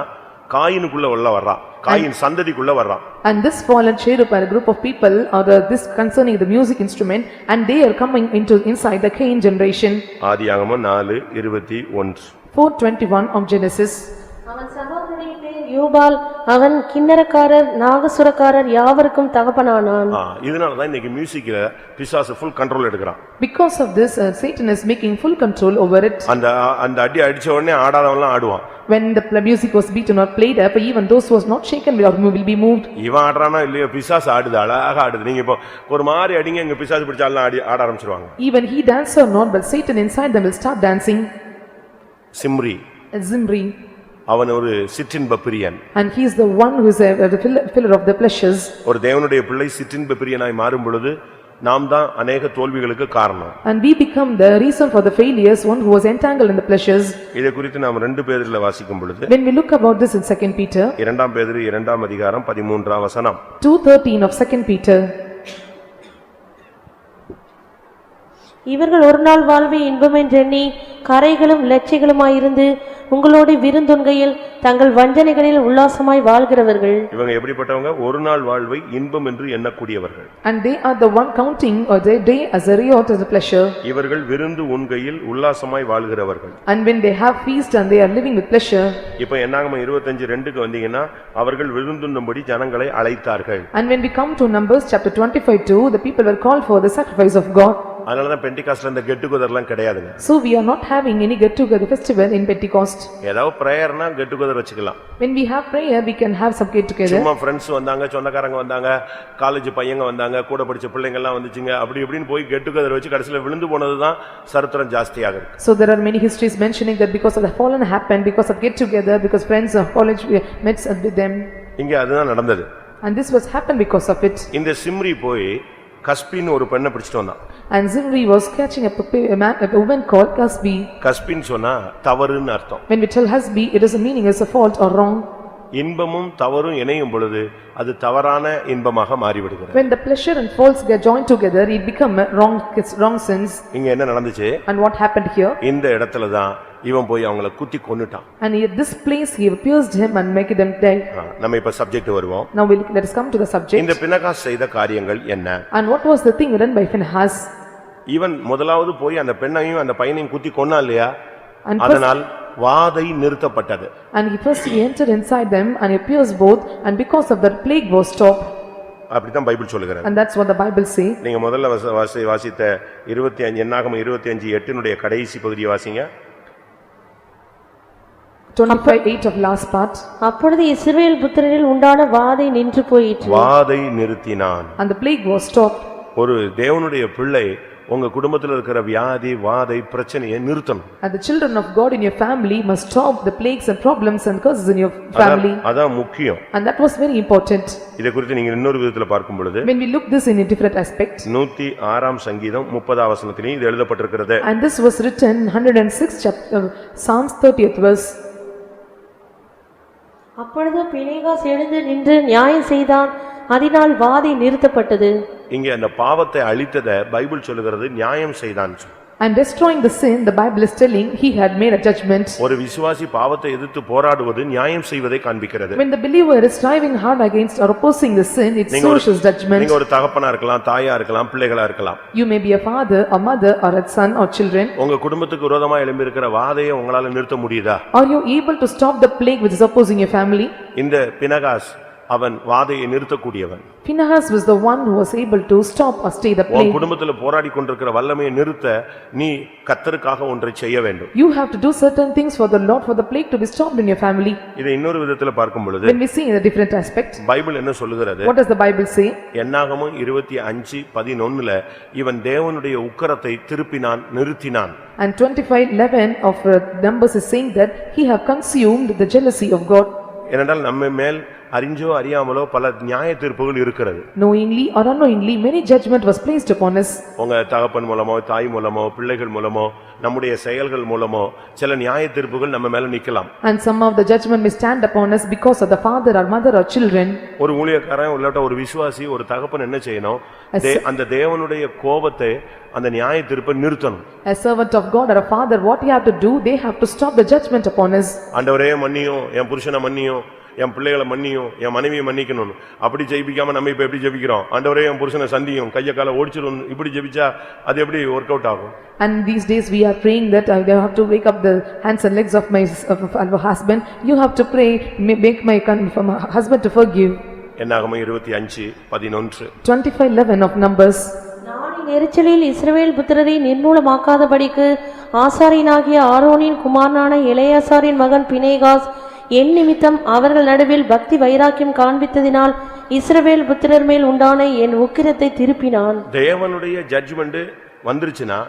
காயினுக்குள்ள உள்ள வர்றான். காயின் சந்ததிக்குள்ள வர்றான். And this fallen cherub are a group of people or this concerning the music instrument, and they are coming inside the Cain generation. ஆதியாகமம் 4:21. 4:21 of Genesis. அவன் சகோதரனுடைய பேர் யூபால் அவன் கிண்ணறக்காரர் நாகசுரக்காரர் யாவருக்கும் தகப்பனானான். இதனாலதான் இன்னைக்கு மியூசிக்ல பிசாசு ஃபுல் கண்ட்ரோல் எடுக்கிறான். Because of this, Satan is making full control over it. அந்த அடி அடிச்ச உடனே ஆடாதவன்லாம் ஆடுவான். When the music was beaten or played up, even those who was not shaken will be moved. இவன் ஆடுறானா இல்லையோ பிசாசு ஆடுது, அழகா ஆடுது. நீங்க இப்போ ஒரு மாதிரி அடிங்க, இங்க பிசாசு பிடிச்சாலும் ஆட ஆரம்பிச்சிருவாங்க. Even he dance or not, but Satan inside them will start dancing. Zimri, Zimri, அவன் ஒரு சிற்றின்ப பிரியன். and he is the one who is the filler of the pleasures. ஒரு தேவனுடைய பிள்ளை சிற்றின்ப பிரியனாய் மாறும் பொழுது நாம் தான் अनेक தோல்விகளுக்கு காரணம். And we become the reason for the failures, one who was entangled in the pleasures. இதை குறித்து நாம் 2 பேதுருல வாசிக்கும் பொழுது, When we look about this in 2 Peter, 2 பேதுரு 2 அதிகாரம் 13 வசனம், 2:13 of 2 Peter. இவர்கள் ஒரு நாள் வாழ்வை இன்பமென்றெண்ணி கரைகளும் லட்சிகளுமாயிருந்து உங்களோடு விருந்துண்கையில் தங்கள் வஞ்சனைகளில் உல்லாசமாய் வாழ்கிறவர்கள். இவங்க எப்படிப்பட்டவங்க? ஒரு நாள் வாழ்வை இன்பம் என்று எண்ணக்கூடியவர்கள். And they are the one counting or their day as a riot as a pleasure. இவர்கள் விருந்து உண்கையில் உல்லாசமாய் வாழ்கிறவர்கள். And when they have feast and they are living with pleasure. இப்போ என்னாகமம் 25:2க்கு வந்தீங்கன்னா, அவர்கள் விருந்துண்ணும்படி ஜனங்களை அழைத்தார்கள். And when we come to Numbers chapter 25:2, the people were called for the sacrifice of God. அதனாலதான் பெண்டிகாஸ்ட்ல இந்த get டுகெதர்லாம் கிடையாதுங்க. So we are not having any get together festival in Pentecost. ஏதாவது பிரேயர்னா get together வச்சுக்கலாம். When we have prayer, we can have some get together. சும்மா friends வந்தாங்க, சொந்தக்காரங்க வந்தாங்க, college பையங்க வந்தாங்க, கூட படிச்ச பிள்ளைங்க எல்லாம் வந்துச்சுங்க, அப்படி இப்படின்னு போய் கெட் டுகெதர் வச்சு கடைசில விழுந்து போனதுதான் சரித்திரம் ஜாஸ்தியாக இருக்கு. So there are many histories mentioning that because of the fallen happened, because of get together, because friends of college met with them. இங்க அதுதான் நடந்தது. And this was happened because of it. இந்த சிம்ரி போய் கஸ்பின் ஒரு பெண்ணை பிடிச்சிட்டு வந்தான். And Zimri was catching a woman called Kasbi. கஸ்பின் சொன்னா தவறுன்னு அர்த்தம். When we tell Hasbi, it is a meaning as a fault or wrong. இன்பமும் தவறும் இணையும் பொழுது அது தவறான இன்பமாக மாறிவிடுகிறது. When the pleasure and faults get joined together, it become a wrong sins. இங்க என்ன நடந்துச்சு? And what happened here? இந்த இடத்துல தான் இவன் போய் அவங்கள குத்தி கொன்னுட்டான். And at this place he pierced him and make them die. நம்ம இப்ப சப்ஜெக்ட் வருவோம். Now let us come to the subject. இந்த பினகாஸ் செய்த காரியங்கள் என்ன? And what was the thing done by Phinehas? இவன் முதலாவது போய் அந்த பெண்ணையும் அந்த பையனையும் குத்தி கொன்னா இல்லையா? And அதனால் வாதை நிறுத்தப்பட்டது. And he entered inside them and he pierced both, and because of that plague was stopped. அப்படிதான் பைபிள் சொல்லுகிறது. And that's what the Bible say. நீங்க முதல்ல வாசித்த 25 என்னாகமம் 25:8 கடைசி பகுதியை வாசிங்க. 25:8 of last part. அப்பொழுது இஸ்ரவேல் புத்திரரில் உண்டான வாதை நின்று போயிற்று. வாதை நிறுத்தினான். And the plague was stopped. ஒரு தேவனுடைய பிள்ளை உங்க குடும்பத்துல இருக்கிற வியாதி வாதை பிரச்சனையை நிறுத்தணும். And the children of God in your family must stop the plagues and problems and curses in your family. அதான் முக்கியம். And that was very important. இதை குறித்து நீங்க இன்னொரு விதத்துல பார்க்கும் பொழுது, When we look this in a different aspect. 106 சங்கீதம் 30 வசனத்திலே இது எழுதப்பட்டிருக்கிறது. And this was written 106 chapter Psalms 30th verse. அப்பொழுது பினேகாஸ் எழுந்து நின்று நியாயம் செய்தான், அதனால் வாதை நிறுத்தப்பட்டது. இங்கே அந்த பாவத்தை அழித்ததை பைபிள் சொல்லுகிறது நியாயம் செய்தான். And destroying the sin, the Bible is telling he had made a judgment. ஒரு விசுவாசி பாவத்தை எதிர்த்து போராடுவது நியாயம் செய்வதை காண்பிக்கிறது. When the believer is striving hard against or opposing the sin, it shows his judgment. நீங்க ஒரு தகப்பனா இருக்கலாம், தாயா இருக்கலாம், பிள்ளைகளா இருக்கலாம். You may be a father, a mother, or a son or children. உங்க குடும்பத்துக்கு விரோதமா எழும்பி இருக்கிற வாதையை உங்களால நிறுத்த முடியுதா? Are you able to stop the plague which is opposing your family? இந்த பினகாஸ் அவன் வாதையை நிறுத்தக்கூடியவன். Phinehas was the one who was able to stop or stay the உன் plague. குடும்பத்துல போராடி கொண்டிருக்கிற வல்லமையை நிறுத்த நீ கர்த்தருக்காக ஒன்றை செய்ய வேண்டும். You have to do certain things for the Lord for the plague to be stopped in your family. இதை இன்னொரு விதத்துல பார்க்கும் பொழுது, When we see in a different aspect, Bible என்ன சொல்லுகிறது? what does the Bible say? என்னாகமம் 25:11 இவன் தேவனுடைய உக்கிரத்தை திருப்பினான், நிறுத்தினான். And 25:11 of Numbers is saying that he have consumed the jealousy of God. ஏனென்றால் நம்ம மேல் அறிஞ்சோ அறியாமலோ பல நியாய தீர்ப்புகள் இருக்கிறது. Knowingly or unknowingly, many judgment was placed upon us. உங்க தகப்பன் மூலமோ, தாய் மூலமோ, பிள்ளைகள் மூலமோ, நம்முடைய செயல்கள் மூலமோ சில நியாய தீர்ப்புகள் நம்ம மேல நிக்கலாம். And some of the judgment may stand upon us because of the father or mother or children. ஒரு ஊழியக்காரன் இல்லாட்ட ஒரு விசுவாசி, ஒரு தகப்பன் என்ன செய்யணும்? அந்த தேவனுடைய கோபத்தை, அந்த நியாய தீர்ப்பை நிறுத்தணும். A servant of God or a father, what he have to do? They have to stop the judgment upon us. ஆண்டவரே மன்னியும், என் புருஷனை மன்னியும், என் பிள்ளைகளை மன்னியும், என் மனைவியை மன்னிக்கணும்னு. அப்படி ஜெபிக்காம நம்ம இப்ப எப்படி ஜெபிக்கிறோம்? ஆண்டவரே என் புருஷனை சந்தியும், கைய காலை ஓடிச்சிடும், இப்படி ஜெபிச்சா அது எப்படி ஒர்க் அவுட் ஆகும்? And these days we are praying that I have to wake up the hands and legs of my husband. You have to pray, make my husband to forgive. என்னாகமம் 25:11. 25:11 of Numbers. நாளின் எரிச்சலில் இஸ்ரவேல் புத்திரரை நிர்மூலமாக்காதபடிக்கு ஆசாரியனாகிய ஆரோனின் குமாரனான எலெயாசாரின் மகன் Phinehas என் நிமித்தம் அவர்கள் நடுவில் பக்தி வைராக்கியம் காண்பித்ததினால் இஸ்ரவேல் புத்திரர் மேல் உண்டான என் உக்கிரத்தை திருப்பினான். தேவனுடைய ஜட்ஜ்மெண்ட் வந்துருச்சுனா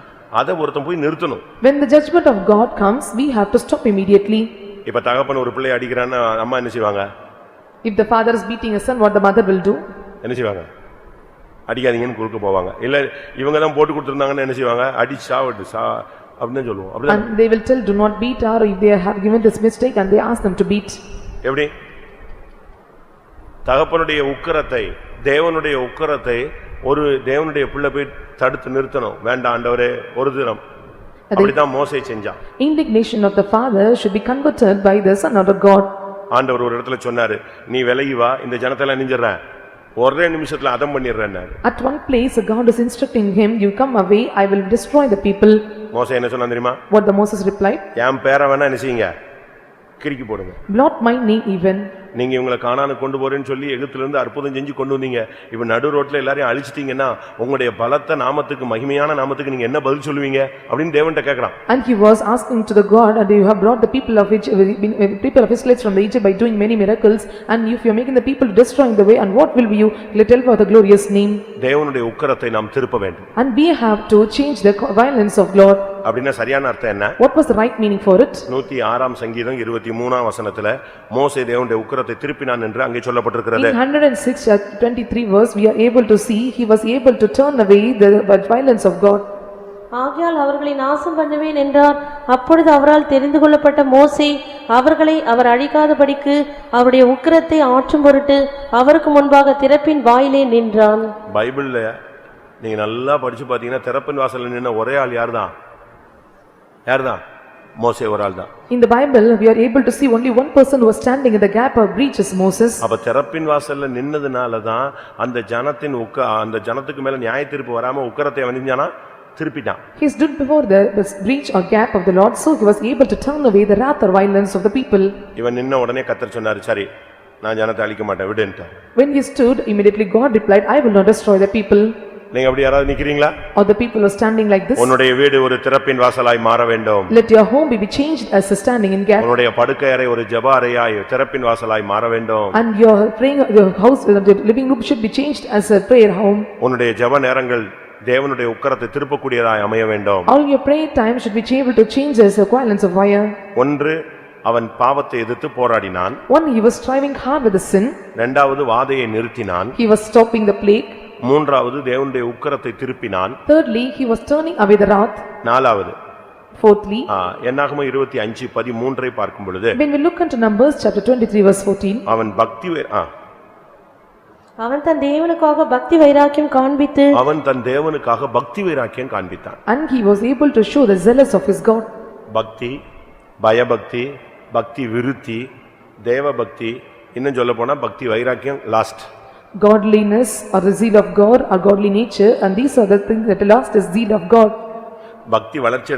அதை ஒருத்தன் போய் நிறுத்தணும். When the judgment of God comes, we have to stop immediately. இப்ப தகப்பன் ஒரு பிள்ளை அடிக்கிறான்னா அம்மா என்ன செய்வாங்க? If the father is beating a son, what the mother will do? என்ன செய்வாங்க? அடிக்காதீங்கன்னு குறுக்க போவாங்க. இல்ல இவங்க தான் போட்டு கொடுத்திருந்தாங்கன்னு என்ன செய்வாங்க? அடி சாவட்டு சா அப்படினு சொல்லுவோம். அப்படிதான். And they will tell do not beat, or if they have given this mistake and they ask them to beat. எப்படி? தகப்பனுடைய உக்கிரத்தை, தேவனுடைய உக்கிரத்தை ஒரு தேவனுடைய பிள்ளை போய் தடுத்து நிறுத்தணும். வேண்டாம் ஆண்டவரே ஒரு தினம். அப்படிதான் மோசே செஞ்சான். Indignation of the father should be converted by the son of God. ஆண்டவர் ஒரு இடத்துல சொன்னாரு, நீ விலகி வா, இந்த ஜனத்தை எல்லாம் நிஞ்சிடுறேன், ஒரே நிமிஷத்துல அதம் பண்ணிடுறேன். At one place God is instructing him, you come away, I will destroy the people. மோசே என்ன சொன்னான் தெரியுமா? What the Moses replied? என் பேரை வேணா என்ன செய்யுங்க, கிறுக்கி போடுங்க. Blot my name even. நீங்க இவங்களை கானானுக்கு கொண்டு போறேன்னு சொல்லி எகிப்தில இருந்து அற்புதம் செஞ்சு கொண்டு வந்தீங்க. இப்ப நடு ரோட்ல எல்லாரையும் அழிச்சிட்டீங்கன்னா உங்களுடைய பலத்த நாமத்துக்கு, மகிமையான நாமத்துக்கு நீங்க என்ன பதில் சொல்லுவீங்க அப்படின்னு தேவன்கிட்ட கேக்குறான். And he was asking to the God, and you have brought the people of Israel from the Egypt by doing many miracles, and if you are making the people to destroying the way, and what will you tell about the glorious name? தேவனுடைய உக்கிரத்தை நாம் திருப்ப வேண்டும். And we have to change the violence of Lord. அப்படினா சரியான அர்த்தம் என்ன? What was the right meaning for it? 106ஆம் சங்கீதம் 23ஆம் வசனத்துல மோசே தேவனுடைய உக்கிரத்தை திருப்பினான் என்று அங்கே சொல்லப்பட்டிருக்கிறது. In 106:23 verse we are able to see he was able to turn away the violence of God. ஆகையால் அவர்களை நாசம் பண்ணுவேன் என்றார். அப்பொழுது அவரால் தெரிந்து கொள்ளப்பட்ட மோசே அவர்களை அவர் அழிக்காதபடிக்கு அவருடைய உக்கிரத்தை ஆற்றும் பொருட்டு அவருக்கு முன்பாக திறப்பின் வாயிலே நின்றான். பைபிள்ல நீங்க நல்லா படிச்சு பாத்தீங்கன்னா திறப்பின் வாசல்ல நின்ன ஒரே ஆள் யார்தான்? மோசே ஒரு ஆள் தான். In the Bible we are able to see only one person who was standing in the gap of breach is Moses. அப்ப திறப்பின் வாசல்ல நின்னதுனால தான் அந்த ஜனத்துக்கு மேல நியாயத்தீர்ப்பு வராம உக்கிரத்தை வந்திஞ்சானா திருப்பிட்டான். He stood before the breach or gap of the Lord, so he was able to turn away the wrath or violence of the people. இவன் நின்ன உடனே கர்த்தர் சொன்னாரு, சரி நான் ஜனத்தை அழிக்க மாட்டேன் விடுன்ட்டார். When he stood, immediately God replied, I will not destroy the people. நீங்க அப்படி யாராவது நிக்கிறீங்களா? Or the people are standing like this. உன்னுடைய வீடு ஒரு திறப்பின் வாசலாய் மாற வேண்டும். Let your home be changed as a standing in gap. உன்னுடைய படுக்கை அறை ஒரு ஜெப அறையாய் திறப்பின் வாசலாய் மாற வேண்டும். And your praying your house, the living room should be changed as a prayer home. உன்னுடைய ஜெப நேரங்கள் தேவனுடைய உக்கிரத்தை திருப்பக்கூடியதாய் அமைய வேண்டும். All your prayer time should be able to change as a violence of fire. ஒன்று, அவன் பாவத்தை எதிர்த்து போராடினான். One, he was striving hard with the sin. இரண்டாவது, வாதையை நிறுத்தினான். He was stopping the plague. மூன்றாவது, தேவனுடைய உக்கிரத்தை திருப்பினான். Thirdly, he was turning away the wrath. நாலாவது, Fourthly, என்னாகமம் 25:13 பார்க்கும் பொழுது, when we look into Numbers chapter 23 verse 14, அவன் அவன் தன் தேவனுக்காக பக்தி வைராக்கியம் காண்பித்தான். and he was able to show the zealous of his God. பக்தி, பயபக்தி, பக்தி விருத்தி, தேவ பக்தி, இன்னும் சொல்ல போனா பக்தி வைராக்கியம் last. Godliness or the zeal of God or godly nature, and these are the things that last is zeal of God. பக்தி வளர்ச்சி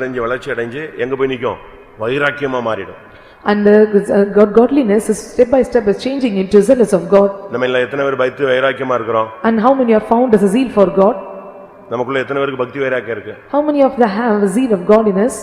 அடைஞ்சு எங்க போய் நிக்கும்? வைராக்கியமா மாறிடும். And godliness is step by step is changing into zealous of God. நம்ம எல்லாம் எத்தனை பேர் பக்தி வைராக்கியமா இருக்கிறோம்? And how many are found as a zeal for God? நமக்குள்ள எத்தனை பேருக்கு பக்தி வைராக்கியம் இருக்கு? How many of them have a zeal of godliness?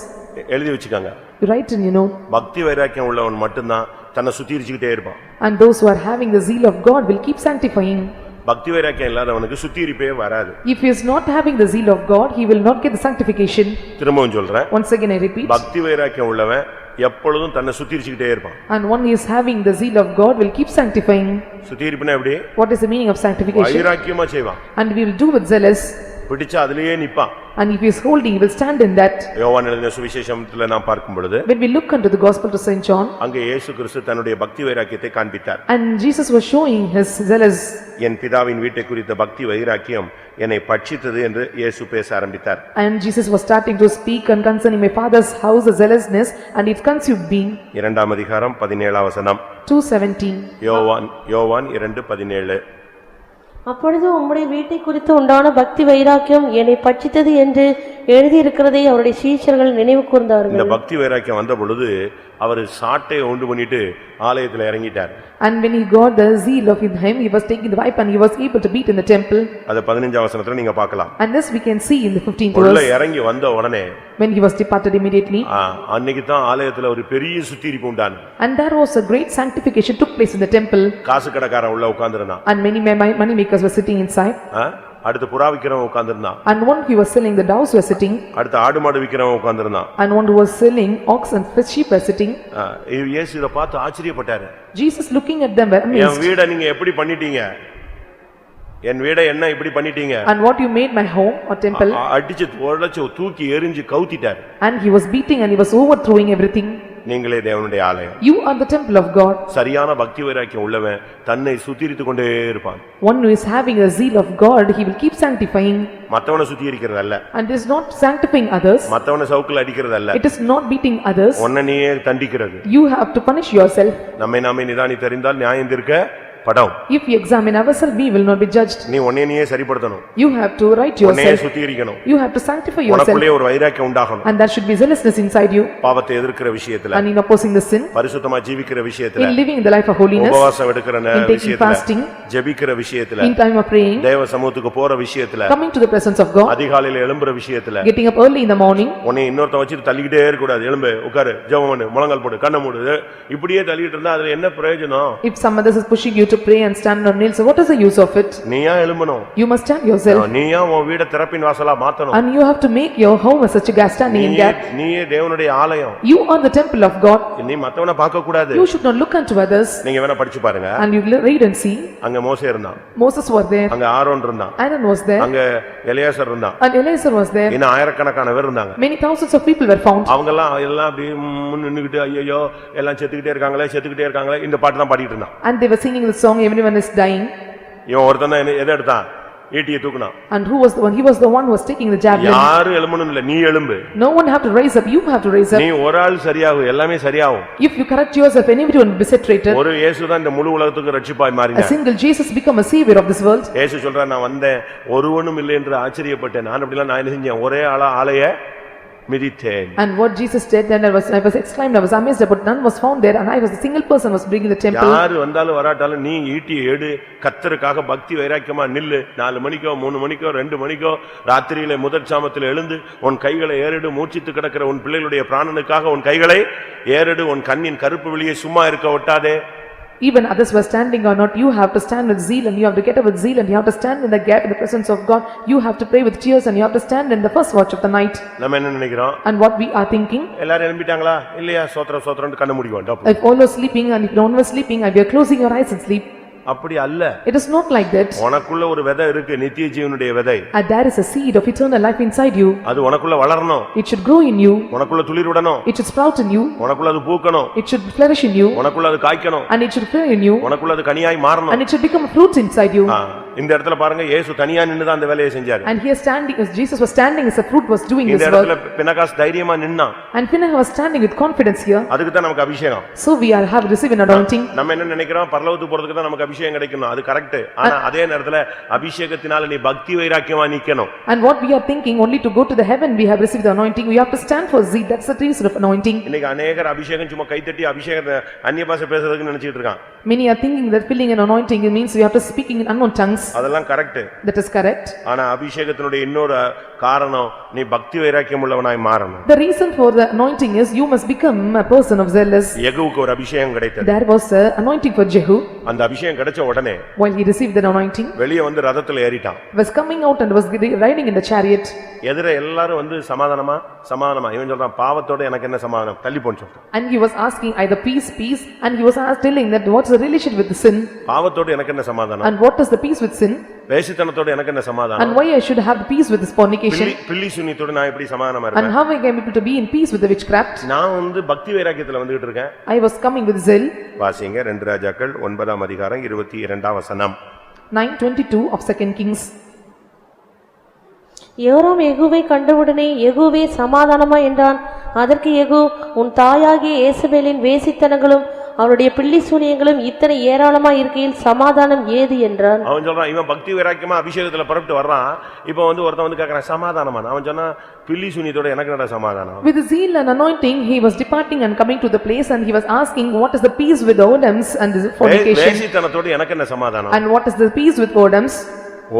எழுதி வச்சுக்கங்க. You write in your note. பக்தி வைராக்கியம் உள்ளவன் மட்டும்தான் தன்னை சுத்திரிச்சுக்கிட்டே இருப்பான். And those who are having the zeal of God will keep sanctifying. பக்தி வைராக்கியம் இல்லாதவனுக்கு சுத்திரிப்பே வராது. If he is not having the zeal of God, he will not get the sanctification. திரும்பவும் சொல்றேன். Once again I repeat. பக்தி வைராக்கியம் உள்ளவன் எப்பொழுதும் தன்னை சுத்திரிச்சுக்கிட்டே இருப்பான். And one is having the zeal of God will keep sanctifying. சுத்திரிப்புனா எப்படி? What is the meaning of sanctification? வைராக்கியமா செய்வான். And we will do with zealous. பிடிச்சா அதிலேயே நிப்பான். And if he is holding, he will stand in that. யோவான் எழுதின சுவிசேஷத்துல நாம் பார்க்கும் பொழுது When we look into the gospel to Saint John, அங்கே இயேசு கிறிஸ்து தன்னுடைய பக்தி வைராக்கியத்தை காண்பித்தார். and Jesus was showing his zealous, என் பிதாவின் வீட்டை குறித்த பக்தி வைராக்கியம் என்னை பட்சித்தது என்று இயேசு பேச ஆரம்பித்தார். and Jesus was starting to speak and concerning my father's house, the zealousness, and it consumed me. 2ஆம் அதிகாரம் 17ஆம் வசனம். 2:17. யோவான் 2:17. அப்பொழுது உம்முடைய வீட்டை குறித்து உண்டான பக்தி வைராக்கியம் என்னை பட்சித்தது என்று எழுதியிருக்கிறதை அவருடைய சீஷர்கள் நினைவு இந்த கூர்ந்தார்கள். பக்தி வைராக்கியம் வந்த பொழுது அவர் சாட்டை உண்டு பண்ணிட்டு ஆலயத்துல இறங்கிட்டார். And when he got the zeal of him, he was taking the wipe and he was able to beat in the temple. அத 15ஆம் வசனத்துல நீங்க பார்க்கலாம். And this we can see in the 15th உள்ள verse. இறங்கி வந்த உடனே When he was departed immediately. அன்னைக்கு தான் ஆலயத்துல ஒரு பெரிய சுத்திரிப்பு உண்டான. And there was a great sanctification took place in the temple. காசு கடைக்காரன் உள்ள உட்கார்ந்திருந்தான். And many money makers were sitting inside. அடுத்து புறா விக்கிறவன் உட்கார்ந்திருந்தான். And one who was selling the doves were sitting. அடுத்து ஆடு மாடு விக்கிறவன் உட்கார்ந்திருந்தான். And one who was selling ox and sheep were sitting. இயேசு இத பார்த்து ஆச்சரியப்பட்டாரு. Jesus looking at them were amazed. என் வீட நீங்க எப்படி பண்ணிட்டீங்க? என் வீட என்ன இப்படி பண்ணிட்டீங்க? And what you made my home or temple? அடிச்சு உடைச்சு தூக்கி எறிஞ்சு கவுத்திட்டார். And he was beating and he was overthrowing everything. நீங்களே தேவனுடைய ஆலயம். You are the temple of God. சரியான பக்தி வைராக்கியம் உள்ளவன் தன்னை சுத்திரித்து கொண்டே இருப்பான். One who is having a zeal of God, he will keep sanctifying. மத்தவனை சுத்திரிக்கிறது அல்ல. And is not sanctifying others. மத்தவனை சவுக்குல அடிக்கிறது அல்ல. It is not beating others. உன்னை நீயே தண்டிக்கிறது. You have to punish yourself. நம்மை நாமே நிதானித்தறிந்தால் நியாயம் தீர்க்க படம். If we examine ourselves, we will not be judged. நீ உன்னை நீயே சரிப்படுத்தணும். You have to right உன்னையே yourself. சுத்திரிக்கணும். You have to sanctify yourself. உனக்குள்ளே ஒரு வைராக்கியம் உண்டாகணும். And there should be zealousness inside you. பாவத்தை எதிர்க்கிற விஷயத்துல, And in opposing the sin, பரிசுத்தமா ஜீவிக்கிற விஷயத்துல, in living in the life of holiness, உபவாசம் எடுக்கிற in taking விஷயத்துல, fasting, ஜெபிக்கிற விஷயத்துல, in time of praying, தேவ சமூகத்துக்கு போற விஷயத்துல, coming to the presence of God, அதிகாலையில எழும்புற விஷயத்துல, getting up early in the morning. உன்னை இன்னொருத்த வச்சிட்டு தள்ளிக்கிட்டே இருக்க கூடாது. எழும்பு, உட்காரு, ஜெபம் பண்ணு, முழங்கால் போடு, கண்ணை மூடு. இப்படியே தள்ளிட்டு இருந்தா அதுல என்ன பிரயோஜனம்? If some others is pushing you to pray and stand on nails, what is the use of it? நீயா எழும்பணும். You must stand yourself. நீயா உன் வீட திறப்பின் வாசலா மாத்தணும். And you have to make your home as such a gas standing in gap. நீயே தேவனுடைய ஆலயம். You are the temple of God. நீ மத்தவனை பார்க்க கூடாது. You should not look unto others. நீங்க வேணா படிச்சு பாருங்க. And you read and see. அங்க மோசே இருந்தான். Moses was there. அங்க ஆரோன் இருந்தான். Aaron was there. அங்க எலியாசர் இருந்தான். And Eleazar was there. இன்னும் ஆயிரக்கணக்கான பேர் இருந்தாங்க. Many thousands of people were found. அவங்க எல்லாம் அப்படி நின்னுகிட்டு ஐயோ எல்லாம் செத்துக்கிட்டே இருக்காங்களே இந்த பாட்டு தான் பாடிட்டு இருந்தான். And they were singing the song, everyone is dying. இவன் ஒருத்தன் தான் எதை எடுத்தான்? ஈட்டியை தூக்குனான். And who was the one? He was the one who was taking the javelin. யாரு எழும்பணும் இல்ல, நீ எழும்பு. No one have to rise up, you have to rise up. நீ ஒரு ஆள் சரியாகும், எல்லாமே சரியாகும். If you correct yourself, everyone will be set straight. ஒரு இயேசு தான் இந்த முழு உலகத்துக்கு ரட்சிப்பாய் A மாறினார். single Jesus become a savior of this world. இயேசு சொல்றார், நான் வந்தேன் ஒருவனும் இல்லை என்று ஆச்சரியப்பட்டேன். நான் அப்படிலாம் நான் என்ன செஞ்சேன்? ஒரே ஆளைய மிதித்தேன். And what Jesus said, then I was exclaimed, I was amazed about none was found there, and I was the single person was bringing the temple. யாரு வந்தாலும் வராட்டாலும் நீ ஈட்டியை எடு, கர்த்தருக்காக பக்தி வைராக்கியமா நில்லு. 4 மணிக்கோ 3 மணிக்கோ 2 மணிக்கோ ராத்திரியிலே முதல் சாமத்தில் எழுந்து உன் கைகளை ஏறெடு. மூச்சித்து கிடக்கிற உன் பிள்ளைகளுடைய பிராணனுக்காக உன் கைகளை ஏறெடு. உன் கண்ணின் கருப்பு வெளியே சும்மா இருக்க ஒட்டாதே. Even others were standing or not, you have to stand with zeal, and you have to get up with zeal, and you have to stand in the gap in the presence of God. You have to pray with tears, and you have to stand in the first watch of the night. நம்ம என்ன நினைக்கிறோம்? And what we are thinking? எல்லாரும் எழும்பிட்டாங்களா? இல்லையா? சோத்ரன்னு கண்ண மூடிக்குவோம். If all are sleeping and if no one was sleeping, and you are closing your eyes and sleep. அப்படி அல்ல. It is not like that. உனக்குள்ள ஒரு விதை இருக்கு, நித்திய ஜீவனுடைய விதை. And there is a seed of eternal life inside you. அது உனக்குள்ள வளரணும். It should grow in you. உனக்குள்ள துளிர் விடணும். It should sprout in you. உனக்குள்ள அது பூக்கணும். It should flourish in you. உனக்குள்ள அது காய்க்கணும். And it should flower in you. உனக்குள்ள அது கனியாய் மாறணும். And it should become a fruit inside you. இந்த இடத்துல பாருங்க, இயேசு தனியா நின்னு தான் அந்த வேலையை செஞ்சாரு. And here standing, as Jesus was standing as a fruit was doing this இந்த work. இடத்துல பினகாஸ் தைரியமா நின்னான். And Phinehas was standing with confidence here. அதுக்கு தான் நமக்கு அபிஷேகம். So we have received an anointing. நம்ம என்ன நினைக்கிறோம்? பரலோகத்துக்கு போறதுக்கு தான் நமக்கு அபிஷேகம் கிடைக்கணும். அது கரெக்ட். ஆனா அதே நேரத்துல அபிஷேகத்தினால நீ பக்தி வைராக்கியமா நிக்கணும். And what we are thinking, only to go to the heaven we have received the anointing, we have to stand for zeal. That's the reason of anointing. இன்னைக்கு अनेகர் அபிஷேகம் சும்மா கைத்தட்டி அபிஷேகத்தை அந்நிய பாஷை பேசுறதுக்கு நினைச்சிட்டு இருக்கான். Many are thinking that filling an anointing it means we have to speaking in unknown tongues. அதெல்லாம் கரெக்ட். That is correct. ஆனா அபிஷேகத்தினுடைய இன்னொரு காரணம் நீ பக்தி வைராக்கியம் உள்ளவனாய் மாறணும். The reason for the anointing is you must become a person of zealous. யெகூவுக்கு ஒரு அபிஷேகம் கிடைத்தது. There was a anointing for Jehu. அந்த அபிஷேகம் கிடைச்ச உடனே While he received the anointing, வெளியே வந்து ரதத்துல ஏறிட்டான். was coming out and was riding in the chariot. எதிர எல்லாரும் வந்து சமாதானமா இவன் சொல்றான், பாவத்தோட எனக்கு என்ன சமாதானம், தள்ளி போன்னு சொல்றான். And he was asking either peace, and he was telling that what's the relation with the sin? பாவத்தோட எனக்கு என்ன சமாதானம்? And what is the peace with with sin வேசித்தனத்தோட எனக்கு என்ன சமாதானம்? and why I should have peace with this fornication பில்லி சூனியத்தோட நான் எப்படி சமாதானமா and இருப்பேன்? how I am able to be in peace with the witchcraft. நான் பக்தி வைராக்கியத்துல வந்துட்டு இருக்கேன். I was coming with zeal. வாசிங்க 2 ராஜாக்கள் 9ஆம் அதிகாரம் 22ஆம் வசனம். 9:22 of 2 Kings. யோராம் யெகூவை கண்டவுடனே யெகூவே சமாதானமா என்றான். அதற்கு யெகூ, உன் தாயாகிய ஏசபேலின் வேசித்தனங்களும் அவருடைய பில்லி சூனியங்களும் இத்தனை ஏராளமா இருக்கையில் சமாதானம் ஏது என்றான். அவன் சொல்றான், இவன் பக்தி வைராக்கியமா அபிஷேகத்துல புறப்பட்டு வர்றான். இப்போ ஒருத்தன் கேக்குறான் சமாதானமான. அவன் சொன்னா பில்லி சூனியத்தோட எனக்கு என்னடா சமாதானம்? With zeal and anointing he was departing and coming to the place and he was asking what is the peace with the whoredoms and the fornication வேசித்தனத்தோட எனக்கு என்ன சமாதானம்? and what is the peace with whoredoms?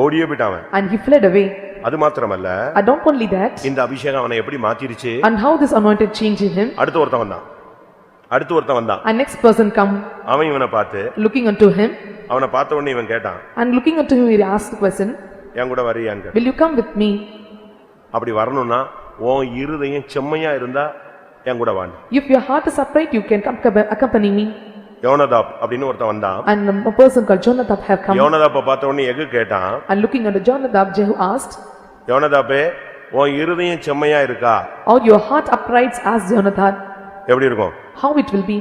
ஓடியே போய்ட்டான். And he fled away. அது மாத்திரமல்ல, and not only that, இந்த அபிஷேகம் அவனை எப்படி மாத்திருச்சு? and how this anointed changed him. அடுத்து ஒருத்தன் வந்தான். And next person come. அவன் இவனை பார்த்து looking unto him. அவனை பார்த்த உடனே இவன் கேட்டான். And looking unto him he asked the question, என் கூட வரியான்னு கேட்டான். will you come with me? அப்படி வரணும்னா உன் இருதயம் செம்மையா இருந்தா என் கூட வாங்க. If your heart is upright you can come accompany me. யோனதாப் அப்படினு ஒருத்தன் வந்தான். And a person called Jonadab have come. யோனதாப்பை பார்த்த உடனே யெகூ கேட்டான். And looking unto Jonadab Jehu asked, யோனதாப்பே உன் இருதயம் செம்மையா இருக்கா? or your heart upright as Jonadab? எப்படி இருக்கும்? How it will be?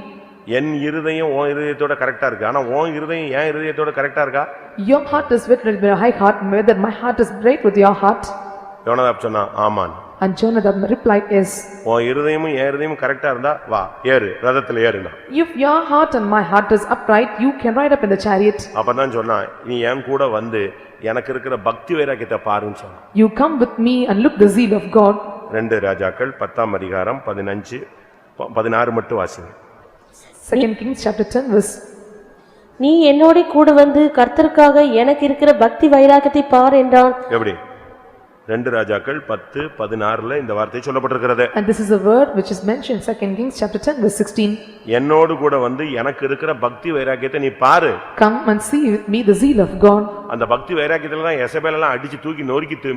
என் இருதயம் உன் இருதயத்தோட கரெக்டா இருக்கு. ஆனா உன் இருதயம் என் இருதயத்தோட கரெக்டா இருக்கா? Your heart is with my high heart, whether my heart is right with your heart? யோனதாப் சொன்னான், ஆமான். And Jonadab replied, yes. உன் இருதயமும் என் இருதயமும் கரெக்டா இருந்தா வா ஏறு, ரதத்துல ஏறுனா. If your heart and my heart is upright, you can ride up in the chariot. அப்பதான் சொன்னான், நீ என் கூட வந்து எனக்கு இருக்கிற பக்தி வைராக்கியத்தை பாருன்னு சொன்னான். You come with me and look the zeal of God. 2 ராஜாக்கள் 10ஆம் அதிகாரம் 15-16 மட்டும் வாசிங்க. 2 Kings chapter 10 verse. நீ என்னோட கூட வந்து கர்த்தருக்காக எனக்கு இருக்கிற பக்தி வைராக்கியத்தை பார் என்றான். எப்படி? 2 ராஜாக்கள் 10-16ல இந்த வார்த்தை சொல்லப்பட்டிருக்கிறது. And this is a word which is mentioned 2 Kings chapter 10 verse 16. என்னோடு கூட வந்து எனக்கு இருக்கிற பக்தி வைராக்கியத்தை நீ பாரு. Come and see with me the zeal of God. அந்த பக்தி வைராக்கியத்துல தான் எசபேல் எல்லாம் அடிச்சு தூக்கி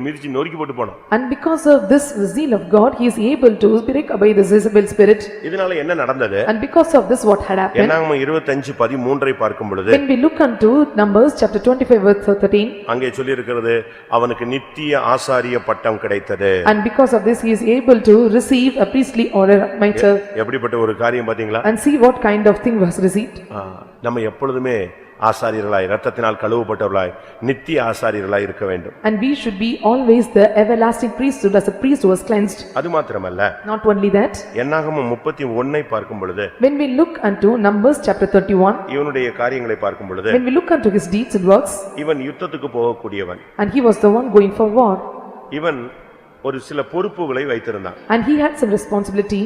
மிதிச்சு நொறுக்கி போட்டு போனான். And because of this zeal of God he is able to break away the Jezebel spirit. இதனால என்ன நடந்தது? And because of this what had happened? என்னாகமம் 25:13 பார்க்கும் பொழுது, when we look unto Numbers chapter 25 verse 13, அங்கே சொல்லி இருக்கிறது, அவனுக்கு நித்திய ஆசாரிய பட்டம் கிடைத்தது. and because of this he is able to receive a priestly order mitre. எப்படிப்பட்ட ஒரு காரியம் பாத்தீங்களா? And see what kind of thing was received. நம்ம எப்பொழுதுமே ஆசாரியர்களாய் இரத்தத்தினால் கழுவப்பட்டவர்களாய் நித்திய ஆசாரியர்களாய் இருக்க வேண்டும். And we should be always the everlasting priesthood as a priest who was cleansed. அது மாத்திரமல்ல, Not only that, என்னாகமம் 31 பார்க்கும் பொழுது, when we look unto Numbers chapter 31, இவனுடைய காரியங்களை பார்க்கும் பொழுது, when we look unto his deeds and works, இவன் யுத்தத்துக்கு போகக்கூடியவன். and he was the one going for war. இவன் ஒரு சில பொறுப்புகளை வைத்திருந்தான். And he had some responsibility.